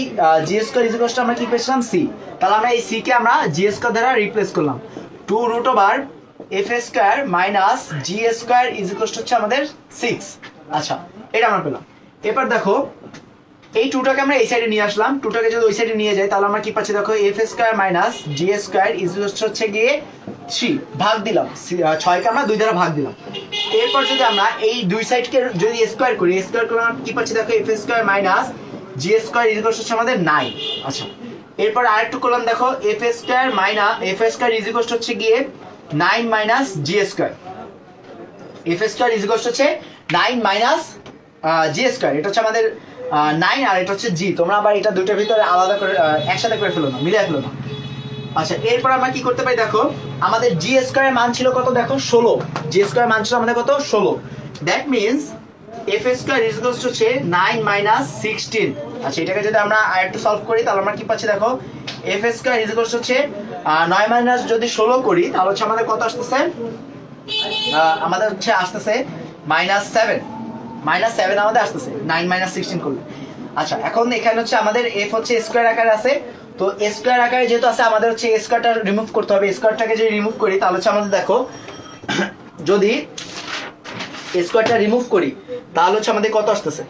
জি স্কয়ার ইজিকোয়াল আমরা কি পেয়েছিলাম সি। তাহলে আমরা এই সি কে আমরা জি স্কয়ার দ্বারা রিপ্লেস করলাম, 2√f² - g² ইজিকোয়াল হচ্ছে আমাদের 6। আচ্ছা, এটা আমরা পেলাম। এবার দেখো এই 2টাকে আমরা এই সাইডে নিয়ে আসলাম, 2টাকে যদি ওই সাইডে নিয়ে যাই তাহলে আমরা কি পাচ্ছি দেখো, f² - g² ইজিকোয়াল হচ্ছে গিয়ে 3, ভাগ দিলাম 6 কে আমরা 2 দ্বারা ভাগ দিলাম। এরপর যদি আমরা এই দুই সাইডকে যদি স্কয়ার করি, স্কয়ার করলে আমরা কি পাচ্ছি দেখো, f² - g² ইজিকোয়াল হচ্ছে আমাদের 9। আচ্ছা, এরপর আরেকটু করলাম দেখো, f² ইজিকোয়াল হচ্ছে গিয়ে 9 - g², f² ইজিকোয়াল হচ্ছে 9 - g², এটা হচ্ছে আমাদের 9 আর এটা হচ্ছে জি। তোমরা আবার এটা দুইটার ভিতরে আলাদা করে একসাথে করে ফেলো না, মিলিয়ে ফেলো না। আচ্ছা, এরপর আমরা কি করতে পারি দেখো, আমাদের জি স্কয়ারের মান ছিল কত দেখো 16, জি স্কয়ার মান ছিল আমাদের কত 16। দ্যাট মিনস f² ইকুয়াল হচ্ছে 9 - 16। আচ্ছা, এটাকে যদি আমরা আরেকটু সলভ করি তাহলে আমরা কি পাচ্ছি দেখো, f² ইকুয়াল হচ্ছে 9 মাইনাস যদি 16 করি তাহলে হচ্ছে আমাদের কত আসতেছে, আমাদের হচ্ছে আসতেছে -7, -7 আমাদের আসতেছে 9 - 16 করলে। আচ্ছা, এখন এখানে হচ্ছে আমাদের f হচ্ছে স্কয়ার আকারে আছে, তো স্কয়ার আকারে যেহেতু আছে আমাদের হচ্ছে স্কয়ারটা রিমুভ করতে হবে। স্কয়ারটাকে যদি রিমুভ করি তাহলে হচ্ছে আমাদের দেখো, যদি স্কয়ারটা রিমুভ করি তাহলে হচ্ছে আমাদের কত আসতেছে,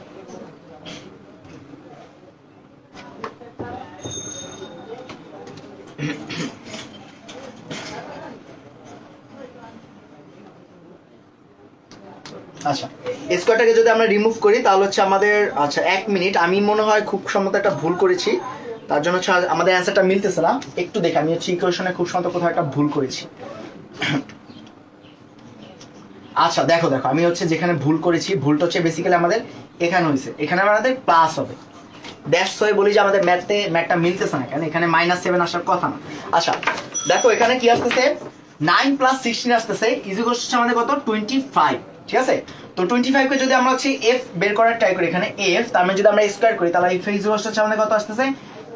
আচ্ছা স্কয়ারটাকে যদি আমরা রিমুভ করি তাহলে হচ্ছে আমাদের, আচ্ছা 1 মিনিট, আমি মনে হয় খুব সম্ভবত একটা ভুল করেছি, তার জন্য হচ্ছে আমাদের অ্যান্সারটা মিলতেছে না। একটু দেখি, আমি হচ্ছে ইকুয়েশনে খুব সম্ভবত কোথাও একটা ভুল করেছি। আচ্ছা দেখো আমি হচ্ছে যেখানে ভুল করেছি, ভুলটা হচ্ছে বেসিক্যালি আমাদের এখানে হয়েছে, এখানে আমাদের প্লাস হবে। দ্যাটস ওয়াই বলি যে আমাদের ম্যাথটা মিলতেছে না, কেন এখানে -7 আসার কথা না। আচ্ছা দেখো এখানে কি আসতেছে, 9 + 16 আসতেছে, ইজিকোয়াল হচ্ছে আমাদের কত 25, ঠিক আছে। তো 25 কে যদি আমরা হচ্ছে f বের করার ট্রাই করি, এখানে f, তার মানে যদি আমরা স্কয়ার করি তাহলে f ইজিকোয়াল হচ্ছে আমাদের কত আসতেছে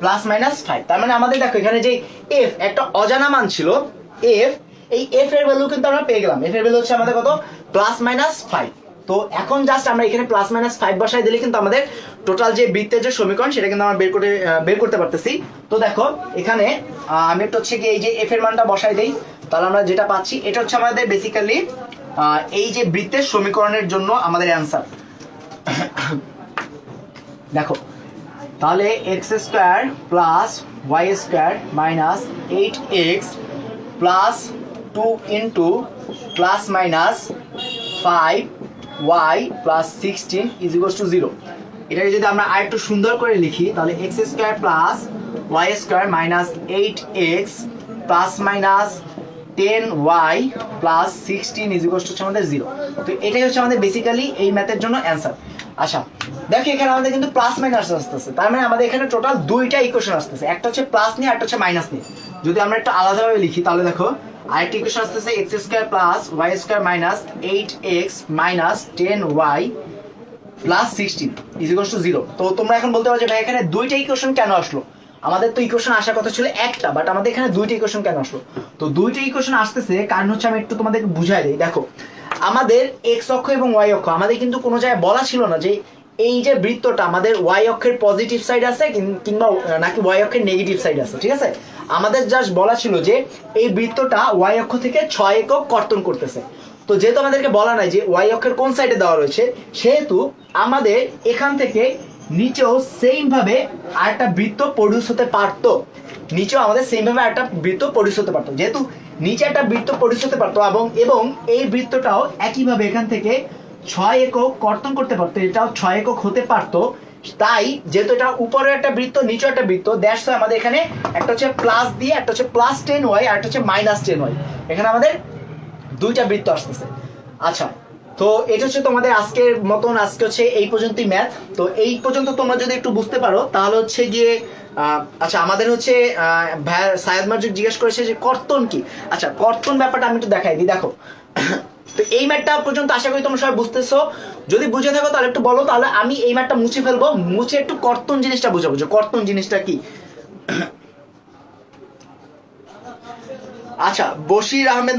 +-5। তার মানে আমাদের দেখো এখানে যে f একটা অজানা মান ছিল, f এই এফ এর ভ্যালু কিন্তু আমরা পেয়ে গেলাম। এফ এর ভ্যালু হচ্ছে আমাদের কত, +-5। তো এখন জাস্ট আমরা এখানে +-5 বসাই দিলে কিন্তু আমাদের টোটাল যে বৃত্তের যে সমীকরণ সেটা কিন্তু আমরা বের করতে পারতেছি। তো দেখো এখানে আমি একটু হচ্ছে কি এই যে এফ এর মানটা বসাই দেই, তাহলে আমরা যেটা পাচ্ছি এটা হচ্ছে আমাদের বেসিক্যালি এই যে বৃত্তের সমীকরণের জন্য আমাদের অ্যান্সার। দেখো তাহলে x² + y² - 8x + 2 * +-5y + 16 = 0। এটাকে যদি আমরা আরেকটু সুন্দর করে লিখি তাহলে x² + y² - 8x +-10y + 16 = আমাদের 0। তো এটাই হচ্ছে আমাদের বেসিক্যালি এই ম্যাথের জন্য অ্যান্সার। আচ্ছা দেখো এখানে আমাদের কিন্তু প্লাস মাইনাস আসতেছে, তার মানে আমাদের এখানে টোটাল দুইটা ইকুয়েশন আসতেছে, একটা হচ্ছে প্লাস নিয়ে একটা হচ্ছে মাইনাস নিয়ে। যদি আমরা একটু আলাদাভাবে লিখি তাহলে দেখো আরেকটা ইকুয়েশন আসতেছে x² + y² - 8x - 10y + 16 = 0। তো তোমরা এখন বলতে পারো যে ভাই এখানে দুইটা ইকুয়েশন কেন আসলো? আমাদের তো ইকুয়েশন আসার কথা ছিল একটা, বাট আমাদের এখানে দুইটা ইকুয়েশন কেন আসলো? তো দুইটা ইকুয়েশন আসতেছে কারণ হচ্ছে আমি একটু তোমাদেরকে বুঝাই দিই। দেখো আমাদের এক্স অক্ষ এবং ওয়াই অক্ষ আমাদের কিন্তু কোনো জায়গায় বলা ছিল না যে এই যে বৃত্তটা আমাদের ওয়াই অক্ষের পজিটিভ সাইড আছে কিংবা নাকি ওয়াই অক্ষের নেগেটিভ সাইড আছে, ঠিক আছে? আমাদের জাস্ট বলা ছিল যে এই বৃত্তটা ওয়াই অক্ষ থেকে 6 একক কর্তন করতেছে। তো যেহেতু আমাদেরকে বলা নাই যে ওয়াই অক্ষের কোন সাইডে দেওয়া রয়েছে, সেহেতু আমাদের এখান থেকে নিচেও সেম ভাবে আরেকটা বৃত্ত প্রডিউস হতে পারতো, নিচেও আমাদের সেম ভাবে একটা বৃত্ত প্রডিউস হতে পারতো। যেহেতু নিচে একটা বৃত্ত প্রডিউস হতে পারতো এবং এই বৃত্তটাও একইভাবে এখান থেকে 6 একক কর্তন করতে পারতো, এটাও 6 একক হতে পারতো। তাই যেহেতু এটা উপরে একটা বৃত্ত নিচে একটা বৃত্ত, দ্যাটস ওয়াই আমাদের এখানে একটা হচ্ছে প্লাস দিয়ে একটা হচ্ছে +10y আর একটা হচ্ছে -10y, এখানে আমাদের দুইটা বৃত্ত আসতেছে। আচ্ছা তো এটা হচ্ছে তোমাদের আজকের মতন, আজকে হচ্ছে এই পর্যন্তই ম্যাথ। তো এই পর্যন্ত তোমরা যদি একটু বুঝতে পারো তাহলে হচ্ছে গিয়ে আচ্ছা আমাদের হচ্ছে সায়েদ মার্জুক জিজ্ঞেস করেছে যে কর্তন কি। আচ্ছা কর্তন ব্যাপারটা আমি একটু দেখাই দিই। দেখো তো এই ম্যাথটা পর্যন্ত আশা করি তোমরা সবাই বুঝতেছো। যদি বুঝে থাকো তাহলে একটু বলো, তাহলে আমি এই ম্যাথটা মুছে ফেলবো, মুছে একটু কর্তন জিনিসটা বুঝাবো যে কর্তন জিনিসটা কি। আচ্ছা বশির আহমেদ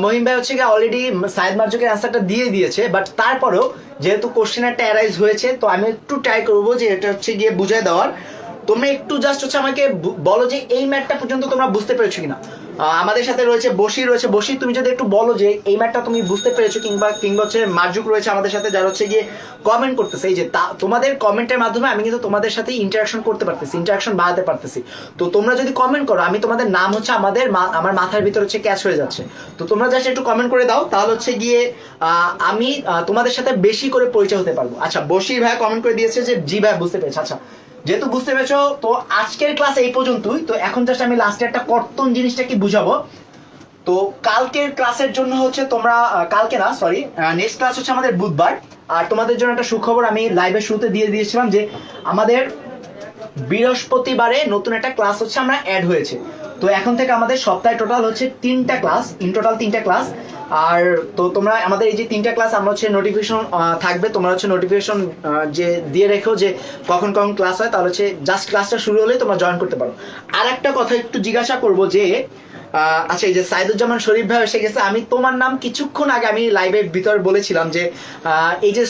মহিম ভাই হচ্ছে অলরেডি সায়েদ মার্জুকের অ্যান্সারটা দিয়ে দিয়েছে, বাট তারপরেও যেহেতু কোশ্চেন একটা অ্যারাইজ হয়েছে তো আমি একটু ট্রাই করবো যে এটা হচ্ছে গিয়ে বুঝাই দেওয়ার। তোমরা একটু জাস্ট হচ্ছে আমাকে বলো যে এই ম্যাথটা পর্যন্ত তোমরা বুঝতে পেরেছো কিনা। আমাদের সাথে রয়েছে বশির, তুমি যদি একটু বলো যে এই ম্যাথটা তুমি বুঝতে পেরেছো, কিংবা হচ্ছে মার্জুক রয়েছে আমাদের সাথে যারা হচ্ছে গিয়ে কমেন্ট করতেছে। এই যে তোমাদের কমেন্টের মাধ্যমে আমি কিন্তু তোমাদের সাথে ইন্টারাকশন করতে পারতেছি, ইন্টারাকশন বাড়াতে পারতেছি। তো তোমরা যদি কমেন্ট করো আমি তোমাদের নাম হচ্ছে আমার মাথার ভিতর হচ্ছে ক্যাচ হয়ে যাচ্ছে। তো তোমরা জাস্ট একটু কমেন্ট করে দাও, তাহলে হচ্ছে গিয়ে আমি তোমাদের সাথে বেশি করে পরিচয় হতে পারবো। আচ্ছা বশির ভাই কমেন্ট করে দিয়েছে যে জি ভাই বুঝতে পেরেছি। আচ্ছা যেহেতু বুঝতে পেরেছো তো আজকের ক্লাস এই পর্যন্তই। তো এখন জাস্ট আমি লাস্টে একটা কর্তন জিনিসটা কি বুঝাবো। তো কালকের ক্লাসের জন্য হচ্ছে তোমরা কালকে না সরি নেক্সট ক্লাস হচ্ছে আমাদের বুধবার। আর তোমাদের জন্য একটা সুখবর আমি লাইভের শুরুতে দিয়ে দিয়েছিলাম যে আমাদের বৃহস্পতিবারে নতুন একটা ক্লাস হচ্ছে আমরা অ্যাড হয়েছে। তো এখন থেকে আমাদের সপ্তাহে টোটাল হচ্ছে 3টা ক্লাস, ইন টোটাল 3টা ক্লাস। আর তো তোমরা আমাদের এই যে 3টা ক্লাস আমরা হচ্ছে নোটিফিকেশন থাকবে, তোমরা হচ্ছে নোটিফিকেশন যে দিয়ে রেখো যে কখন কখন ক্লাস হয়, তাহলে হচ্ছে জাস্ট ক্লাসটা শুরু হলে তোমরা জয়েন করতে পারো। আর একটা কথা একটু জিজ্ঞাসা করবো যে আচ্ছা এই যে সাইদুজ্জামান শরীফ ভাই এসে গেছে, আমি তোমার নাম কিছুক্ষণ আগে আমি লাইভের ভিতরে বলেছিলাম যে এই যে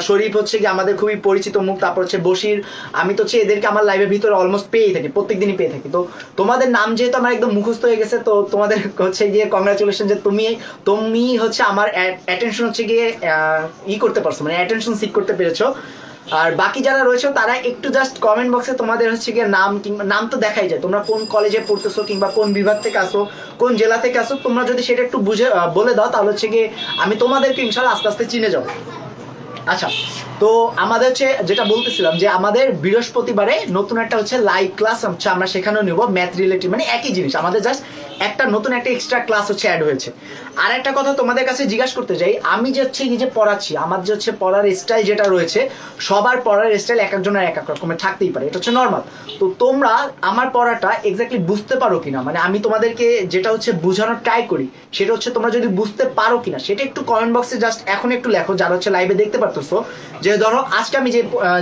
শরীফ হচ্ছে কি আমাদের খুবই পরিচিত মুখ, তারপর হচ্ছে বশির, আমি তো হচ্ছে এদেরকে আমার লাইভের ভিতরে অলমোস্ট পেয়েই থাকি, প্রত্যেকদিনই পেয়ে থাকি। তো তোমাদের নাম যেহেতু আমার একদম মুখস্থ হয়ে গেছে, তো তোমাদের হচ্ছে গিয়ে কংগ্রাচুলেশন যে তুমি হচ্ছে আমার অ্যাটেনশন হচ্ছে গিয়ে করতে পারছো, মানে অ্যাটেনশন সিক করতে পেরেছো। আর বাকি যারা রয়েছে তারা একটু জাস্ট কমেন্ট বক্সে তোমাদের হচ্ছে গিয়ে নাম, কিংবা নাম তো দেখাই যায় তোমরা কোন কলেজে পড়তেছো কিংবা কোন বিভাগ থেকে আসো, কোন জেলা থেকে আসো, তোমরা যদি সেটা একটু বলে দাও তাহলে হচ্ছে গিয়ে আমি তোমাদেরকে ইনশাল্লাহ আস্তে আস্তে চিনে যাবো। আচ্ছা তো আমাদের হচ্ছে যেটা বলতেছিলাম যে আমাদের বৃহস্পতিবারে নতুন একটা হচ্ছে লাইভ ক্লাস হচ্ছে আমরা সেখানেও নিব ম্যাথ রিলেটেড, মানে একই জিনিস, আমাদের জাস্ট একটা নতুন একটা এক্সট্রা ক্লাস হচ্ছে অ্যাড হয়েছে। আর একটা কথা তোমাদের কাছে জিজ্ঞাসা করতে চাই, আমি যে হচ্ছে নিজে পড়াচ্ছি, আমার যে হচ্ছে পড়ার স্টাইল যেটা রয়েছে, সবার পড়ার স্টাইল এক একজনের এক এক রকমের থাকতেই পারে, এটা হচ্ছে নর্মাল। তো তোমরা আমার পড়াটা এক্স্যাক্টলি বুঝতে পারো কিনা, মানে আমি তোমাদেরকে যেটা হচ্ছে বোঝানোর ট্রাই করি সেটা হচ্ছে তোমরা যদি বুঝতে পারো কিনা সেটা একটু কমেন্ট বক্সে জাস্ট এখন একটু লেখো, যারা হচ্ছে লাইভে দেখতে পারতো করতেছো যে ধরো আজকে আমি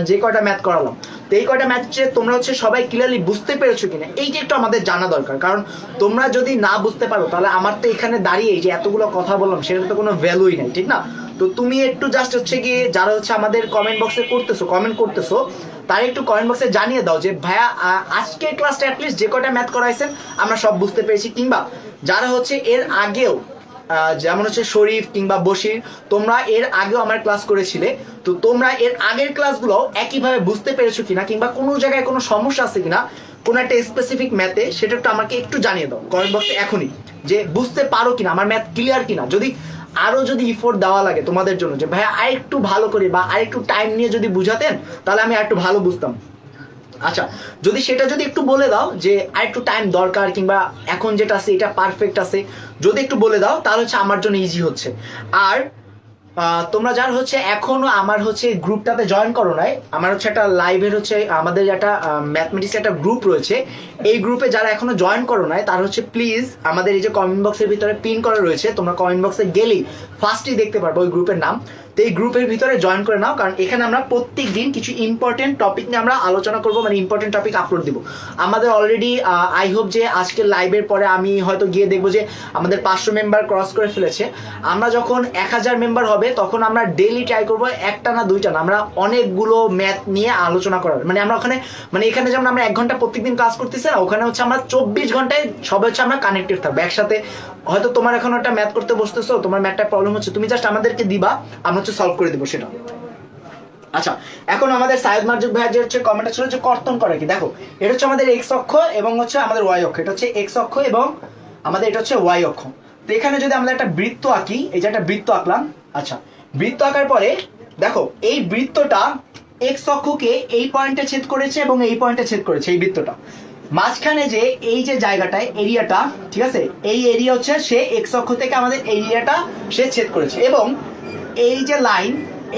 যে কয়টা ম্যাথ করালাম, তো এই কয়টা ম্যাথে তোমরা হচ্ছে সবাই ক্লিয়ারলি বুঝতে পেরেছো কিনা এইটা একটু আমাদের জানা দরকার। কারণ তোমরা যদি না বুঝতে পারো তাহলে আমার তো এখানে দাঁড়িয়ে যে এতগুলো কথা বললাম সেটা তো কোনো ভ্যালুই নাই, ঠিক না? তো তুমি একটু জাস্ট হচ্ছে গিয়ে যারা হচ্ছে আমাদের কমেন্ট করতেছো তার একটু কমেন্ট বক্সে জানিয়ে দাও যে ভাইয়া আজকের ক্লাসটা অ্যাটলিস্ট যে কয়টা ম্যাথ করাইছেন আমরা সব বুঝতে পেরেছি, কিংবা যারা হচ্ছে এর আগেও যেমন হচ্ছে শরীফ কিংবা বশির, তোমরা এর আগেও আমার ক্লাস করেছিলে, তো তোমরা এর আগের ক্লাসগুলো একইভাবে বুঝতে পেরেছো কিনা, কিংবা কোনো জায়গায় কোনো সমস্যা আছে কিনা কোনো একটা স্পেসিফিক ম্যাথে, সেটা একটু আমাকে একটু জানিয়ে দাও কমেন্ট বক্সে এখনই, যে বুঝতে পারো কিনা, আমার ম্যাথ ক্লিয়ার কিনা। যদি ইফোর্ট দেওয়া লাগে তোমাদের জন্য যে ভাইয়া আর একটু ভালো করে বা আর একটু টাইম নিয়ে যদি বুঝাতেন তাহলে আমি আর একটু ভালো বুঝতাম। আচ্ছা, সেটা যদি একটু বলে দাও যে আর একটু টাইম দরকার, কিংবা এখন যেটা আছে এটা পারফেক্ট আছে, যদি একটু বলে দাও তাহলে হচ্ছে আমার জন্য ইজি হচ্ছে। আর তোমরা যারা হচ্ছে এখনো আমার হচ্ছে গ্রুপটাতে জয়েন করো নাই, আমার হচ্ছে একটা লাইভের হচ্ছে আমাদের একটা ম্যাথমেটিক্স একটা গ্রুপ রয়েছে, এই গ্রুপে যারা এখনো জয়েন করো নাই তারা হচ্ছে প্লিজ আমাদের এই যে কমেন্ট বক্সের ভিতরে পিন করা রয়েছে, তোমরা কমেন্ট বক্সে গেলেই ফার্স্টই দেখতে পারবো ওই গ্রুপের নাম। তো এই গ্রুপের ভিতরে জয়েন করে নাও, কারণ এখানে আমরা প্রত্যেক দিন কিছু ইম্পর্টেন্ট টপিক নিয়ে আমরা আলোচনা করবো, মানে ইম্পর্টেন্ট টপিক আপলোড দিব। আমাদের অলরেডি আই হোপ যে আজকের লাইভের পরে আমি হয়তো গিয়ে দেখবো যে আমাদের 500 মেম্বার ক্রস করে ফেলেছে। আমরা যখন 1000 মেম্বার হবে তখন আমরা ডেইলি ট্রাই করবো একটা না দুইটা না, আমরা অনেকগুলো ম্যাথ নিয়ে আলোচনা করার, মানে আমরা ওখানে এখানে যেমন আমরা 1 ঘন্টা প্রত্যেকদিন ক্লাস করতেছি না, ওখানে হচ্ছে আমরা 24 ঘন্টায় সবাই হচ্ছে আমরা কানেক্টেড থাকবো একসাথে। হয়তো তোমার এখন একটা ম্যাথ করতে বসতেছো, তোমার ম্যাথটা প্রবলেম হচ্ছে, তুমি জাস্ট আমাদেরকে দিবা, আমরা হচ্ছে সলভ করে দেবো সেটা। আচ্ছা, এখন আমাদের সাইদ মার্জুক ভাইয়ের যে হচ্ছে কমেন্টটা ছিল যে কর্তন করে কি, দেখো এটা হচ্ছে আমাদের এক্স অক্ষ এবং হচ্ছে আমাদের ওয়াই অক্ষ, এটা হচ্ছে এক্স অক্ষ এবং আমাদের এটা হচ্ছে ওয়াই অক্ষ। তো এখানে যদি আমরা একটা বৃত্ত আঁকি, এই যে একটা বৃত্ত আঁকলাম। আচ্ছা, বৃত্ত আঁকার পরে দেখো এই বৃত্তটা এক্স অক্ষকে এই পয়েন্টে ছেদ করেছে এবং এই পয়েন্টে ছেদ করেছে, এই বৃত্তটা মাঝখানে যে এই যে জায়গাটায় এরিয়াটা, ঠিক আছে, এই এরিয়া হচ্ছে সে এক্স অক্ষ থেকে আমাদের এরিয়াটা সে ছেদ করেছে, এবং এই যে লাইন,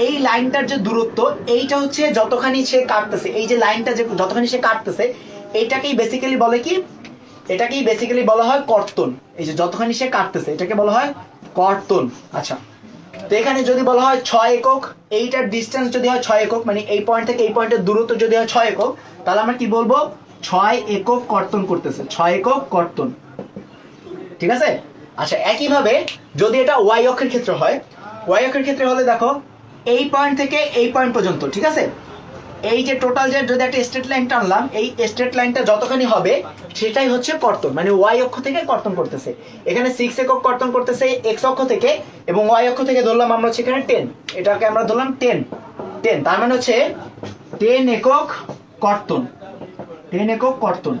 এই লাইনটার যে দূরত্ব এইটা হচ্ছে যতখানি সে কাটতেছে, এই যে লাইনটা যে যতখানি সে কাটতেছে এইটাকেই বেসিক্যালি বলে কি, এটাকেই বেসিক্যালি বলা হয় কর্তন। এই যে যতখানি সে কাটতেছে এটাকে বলা হয় কর্তন। আচ্ছা, তো এখানে যদি বলা হয় 6 একক, এইটার ডিস্টেন্স যদি হয় 6 একক, মানে এই পয়েন্ট থেকে এই পয়েন্টের দূরত্ব যদি হয় 6 একক, তাহলে আমরা কি বলবো, 6 একক কর্তন করতেছে, 6 একক কর্তন, ঠিক আছে। আচ্ছা, একইভাবে যদি এটা ওয়াই অক্ষের ক্ষেত্রে হয়, ওয়াই অক্ষের ক্ষেত্রে হলে দেখো এই পয়েন্ট থেকে এই পয়েন্ট পর্যন্ত, ঠিক আছে, এই যে টোটাল যে যদি একটা স্ট্রেট লাইন টানলাম, এই স্ট্রেট লাইনটা যতখানি হবে সেটাই হচ্ছে কর্তন, মানে ওয়াই অক্ষ থেকে কর্তন করতেছে। এখানে 6 একক কর্তন করতেছে এক্স অক্ষ থেকে, এবং ওয়াই অক্ষ থেকে ধরলাম আমরা হচ্ছে এখানে 10, এটাকে আমরা ধরলাম 10, তার মানে হচ্ছে 10 একক কর্তন, 10 একক কর্তন।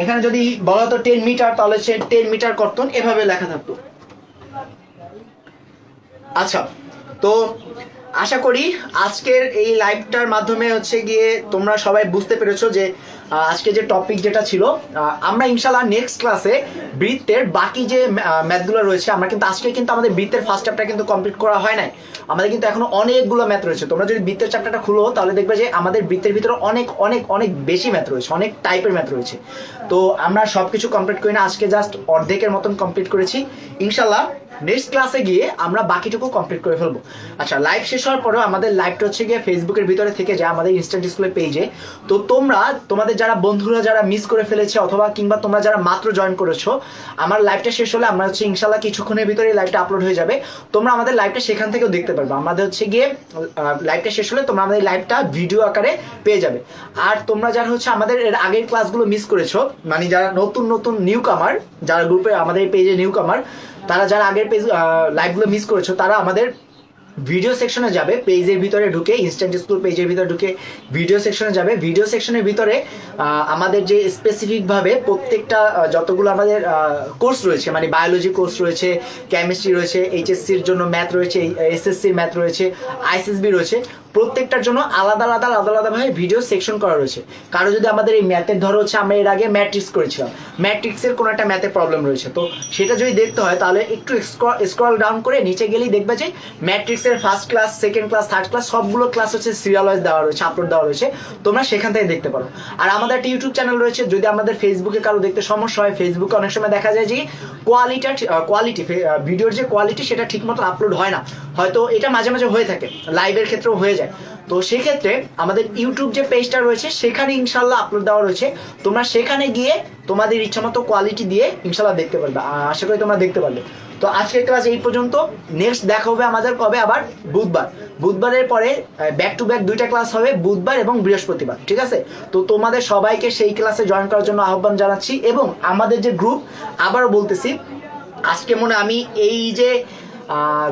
এখানে যদি বলা হতো 10 মিটার তাহলে হচ্ছে 10 মিটার কর্তন, এভাবে লেখা থাকতো। আচ্ছা, তো আশা করি আজকের এই লাইভটার মাধ্যমে হচ্ছে গিয়ে তোমরা সবাই বুঝতে পেরেছো যে আজকে যে টপিক যেটা ছিল, আমরা ইনশাল্লাহ নেক্সট ক্লাসে বৃত্তের বাকি যে ম্যাথগুলো রয়েছে, আমরা কিন্তু আজকে কিন্তু আমাদের বৃত্তের ফার্স্ট চ্যাপ্টার কিন্তু কমপ্লিট করা হয় নাই, আমাদের কিন্তু এখনো অনেকগুলো ম্যাথ রয়েছে। তোমরা যদি বৃত্তের চ্যাপ্টারটা খুলো তাহলে দেখবে যে আমাদের বৃত্তের ভিতরে অনেক অনেক অনেক বেশি ম্যাথ রয়েছে, অনেক টাইপের ম্যাথ রয়েছে। তো আমরা সবকিছু কমপ্লিট করি না, আজকে জাস্ট অর্ধেকের মতন কমপ্লিট করেছি। ইনশাল্লাহ নেক্সট ক্লাসে গিয়ে আমরা বাকিটুকু কমপ্লিট করে ফেলবো। আচ্ছা, লাইভ শেষ হওয়ার পরেও আমাদের লাইভটা হচ্ছে গিয়ে ফেসবুকের ভিতরে থেকে যায় আমাদের ইনস্ট্যান্ট স্কুলের পেজে। তো তোমরা তোমাদের যারা বন্ধুরা যারা মিস করে ফেলেছে, অথবা কিংবা তোমরা যারা মাত্র জয়েন করেছো, আমার লাইভটা শেষ হলে আমরা হচ্ছে ইনশাল্লাহ কিছুক্ষণের ভিতরে লাইভটা আপলোড হয়ে যাবে, তোমরা আমাদের লাইভটা সেখান থেকেও দেখতে পারবে। আমাদের হচ্ছে গিয়ে লাইভটা শেষ হলে তোমরা আমাদের লাইভটা ভিডিও আকারে পেয়ে যাবে। আর তোমরা যারা হচ্ছে আমাদের এর আগের ক্লাসগুলো মিস করেছো, মানে যারা নতুন নতুন নিউ কামার, যারা গ্রুপে আমাদের পেজে নিউ কামার, তারা যারা আগের পেজ লাইভগুলো মিস করেছো, তারা আমাদের ভিডিও সেকশনে যাবে, পেজের ভিতরে ঢুকে ইনস্ট্যান্ট স্কুল পেজের ভিতরে ঢুকে ভিডিও সেকশনে যাবে। ভিডিও সেকশনের ভিতরে আমাদের যে স্পেসিফিকভাবে প্রত্যেকটা যতগুলো আমাদের কোর্স রয়েছে, মানে বায়োলজি কোর্স রয়েছে, কেমিস্ট্রি রয়েছে, এইচএসসির জন্য ম্যাথ রয়েছে, এসএসসির ম্যাথ রয়েছে, আইসিএসবি রয়েছে, প্রত্যেকটার জন্য আলাদা আলাদা আলাদা আলাদাভাবে ভিডিও সেকশন করা রয়েছে। কারো যদি আমাদের এই ম্যাথের ধরো হচ্ছে আমরা এর আগে ম্যাট্রিক্স করেছিলাম, ম্যাট্রিক্সের কোনো একটা ম্যাথে প্রবলেম রয়েছে, তো সেটা যদি দেখতে হয় তাহলে একটু স্ক্রল ডাউন করে নিচে গেলেই দেখবে যে ম্যাট্রিক্সের first class, second class, third class সবগুলো ক্লাস হচ্ছে সিরিয়াল ওয়াইজ দেওয়া রয়েছে, আপলোড দেওয়া রয়েছে, তোমরা সেখান থেকে দেখতে পারো। আর আমাদের একটা ইউটিউব চ্যানেল রয়েছে, যদি আমাদের ফেসবুকে কারো দেখতে সমস্যা হয়, ফেসবুকে অনেক সময় দেখা যায় যে কোয়ালিটি ভিডিওর যে কোয়ালিটি সেটা ঠিকমতো আপলোড হয় না, হয়তো এটা মাঝে মাঝে হয়ে থাকে, লাইভের ক্ষেত্রেও হয়ে যায়। তো সেক্ষেত্রে আমাদের ইউটিউব যে পেজটা রয়েছে সেখানে ইনশাল্লাহ আপলোড দেওয়া রয়েছে, তোমরা সেখানে গিয়ে তোমাদের ইচ্ছামতো কোয়ালিটি দিয়ে ইনশাল্লাহ দেখতে পারবে, আশা করি তোমরা দেখতে পারবে। তো আজকের ক্লাস এই পর্যন্ত, নেক্সট দেখা হবে আমাদের কবে, আবার বুধবারের পরে ব্যাক টু ব্যাক 2টা ক্লাস হবে, বুধবার এবং বৃহস্পতিবার, ঠিক আছে? তো তোমাদের সবাইকে সেই ক্লাসে জয়েন করার জন্য আহ্বান জানাচ্ছি। এবং আমাদের যে গ্রুপ, আবারও বলতেছি, আজকে মনে আমি এই যে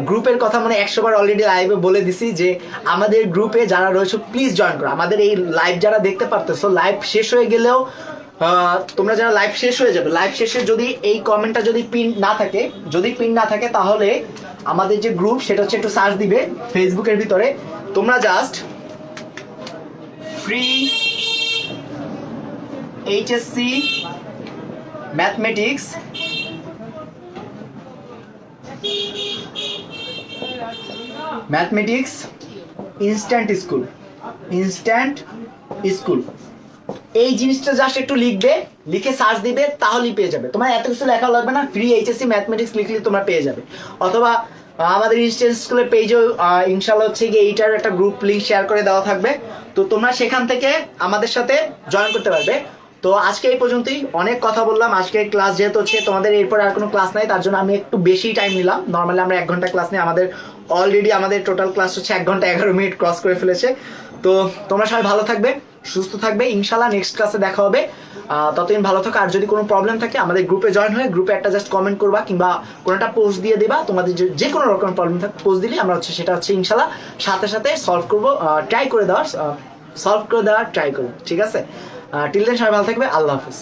গ্রুপের কথা মনে 100 বার অলরেডি লাইভে বলে দিছি যে আমাদের গ্রুপে যারা রয়েছে প্লিজ জয়েন করো। আমাদের এই লাইভ যারা দেখতে পারতেছো, লাইভ শেষ হয়ে গেলেও তোমরা যারা লাইভ শেষ হয়ে যাবে, লাইভ শেষে যদি এই কমেন্টটা যদি পিন না থাকে তাহলে আমাদের যে গ্রুপ সেটা হচ্ছে একটু সার্চ দিবে ফেসবুকের ভিতরে, তোমরা just free HSC mathematics instant school এই জিনিসটা জাস্ট একটু লিখে সার্চ দিবে, তাহলেই পেয়ে যাবে। তোমার এত কিছু লেখা লাগবে না, ফ্রি এইচএসসি ম্যাথমেটিক্স লিখলে তোমরা পেয়ে যাবে। অথবা আমাদের ইনস্ট্যান্ট স্কুলের পেজেও ইনশাল্লাহ হচ্ছে গিয়ে এইটার একটা গ্রুপ লিঙ্ক শেয়ার করে দেওয়া থাকবে, তো তোমরা সেখান থেকে আমাদের সাথে জয়েন করতে পারবে। তো আজকে এই পর্যন্তই, অনেক কথা বললাম। আজকে ক্লাস যেহেতু হচ্ছে তোমাদের এরপরে আর কোনো ক্লাস নাই, তার জন্য আমি একটু বেশি টাইম নিলাম। নর্মালি আমরা 1 ঘন্টা ক্লাস নিই, অলরেডি আমাদের টোটাল ক্লাস হচ্ছে 1 ঘন্টা 11 মিনিট ক্রস করে ফেলেছে। তো তোমরা সবাই ভালো থাকবে, সুস্থ থাকবে, ইনশাল্লাহ নেক্সট ক্লাসে দেখা হবে। ততদিন ভালো থাকো। আর যদি কোনো প্রবলেম থাকে আমাদের গ্রুপে জয়েন হয়ে গ্রুপে একটা জাস্ট কমেন্ট করবা কিংবা কোনো একটা পোস্ট দিয়ে দেবা, তোমাদের যে কোনো রকম প্রবলেম থাকে পোস্ট দিলে আমরা হচ্ছে সেটা হচ্ছে ইনশাল্লাহ সাথে সাথে সলভ করবো, ট্রাই করে দেওয়ার, ঠিক আছে? টিল দেন সবাই ভালো থাকবে, আল্লাহ হাফিজ।